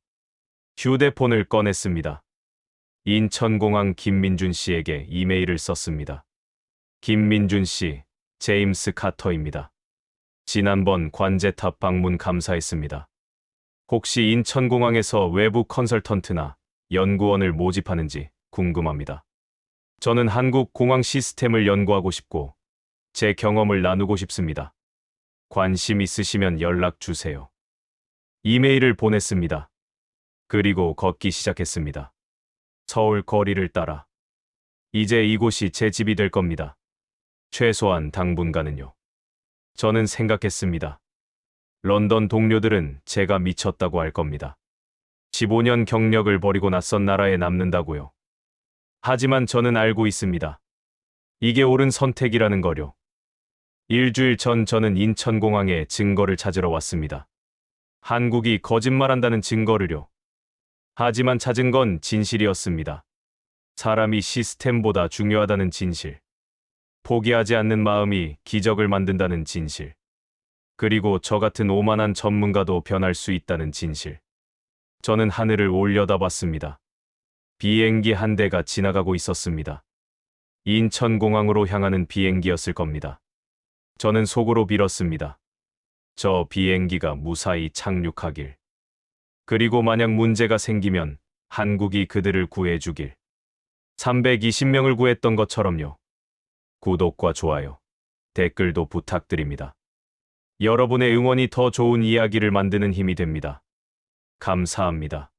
휴대폰을 꺼냈습니다. 인천공항 김민준 씨에게 이메일을 썼습니다. 김민준 씨, 제임스 카터입니다. 지난번 관제탑 방문 감사했습니다. 혹시 인천공항에서 외부 컨설턴트나 연구원을 모집하는지 궁금합니다. 저는 한국 공항 시스템을 연구하고 싶고 제 경험을 나누고 싶습니다. 관심 있으시면 연락 주세요. 이메일을 보냈습니다. 그리고 걷기 시작했습니다. 서울 거리를 따라. 이제 이곳이 제 집이 될 겁니다. 최소한 당분간은요. 저는 생각했습니다. 런던 동료들은 제가 미쳤다고 할 겁니다. 15년 경력을 버리고 낯선 나라에 남는다고요. 하지만 저는 알고 있습니다. 이게 옳은 선택이라는 거요. 일주일 전 저는 인천공항에 증거를 찾으러 왔습니다. 한국이 거짓말한다는 증거를요. 하지만 찾은 건 진실이었습니다. 사람이 시스템보다 중요하다는 진실. 포기하지 않는 마음이 기적을 만든다는 진실. 그리고 저 같은 오만한 전문가도 변할 수 있다는 진실. 저는 하늘을 올려다봤습니다. 비행기 한 대가 지나가고 있었습니다. 인천공항으로 향하는 비행기였을 겁니다. 저는 속으로 빌었습니다. 저 비행기가 무사히 착륙하길. 그리고 만약 문제가 생기면 한국이 그들을 구해주길. 320명을 구했던 것처럼요. 구독과 좋아요, 댓글도 부탁드립니다. 여러분의 응원이 더 좋은 이야기를 만드는 힘이 됩니다. 감사합니다.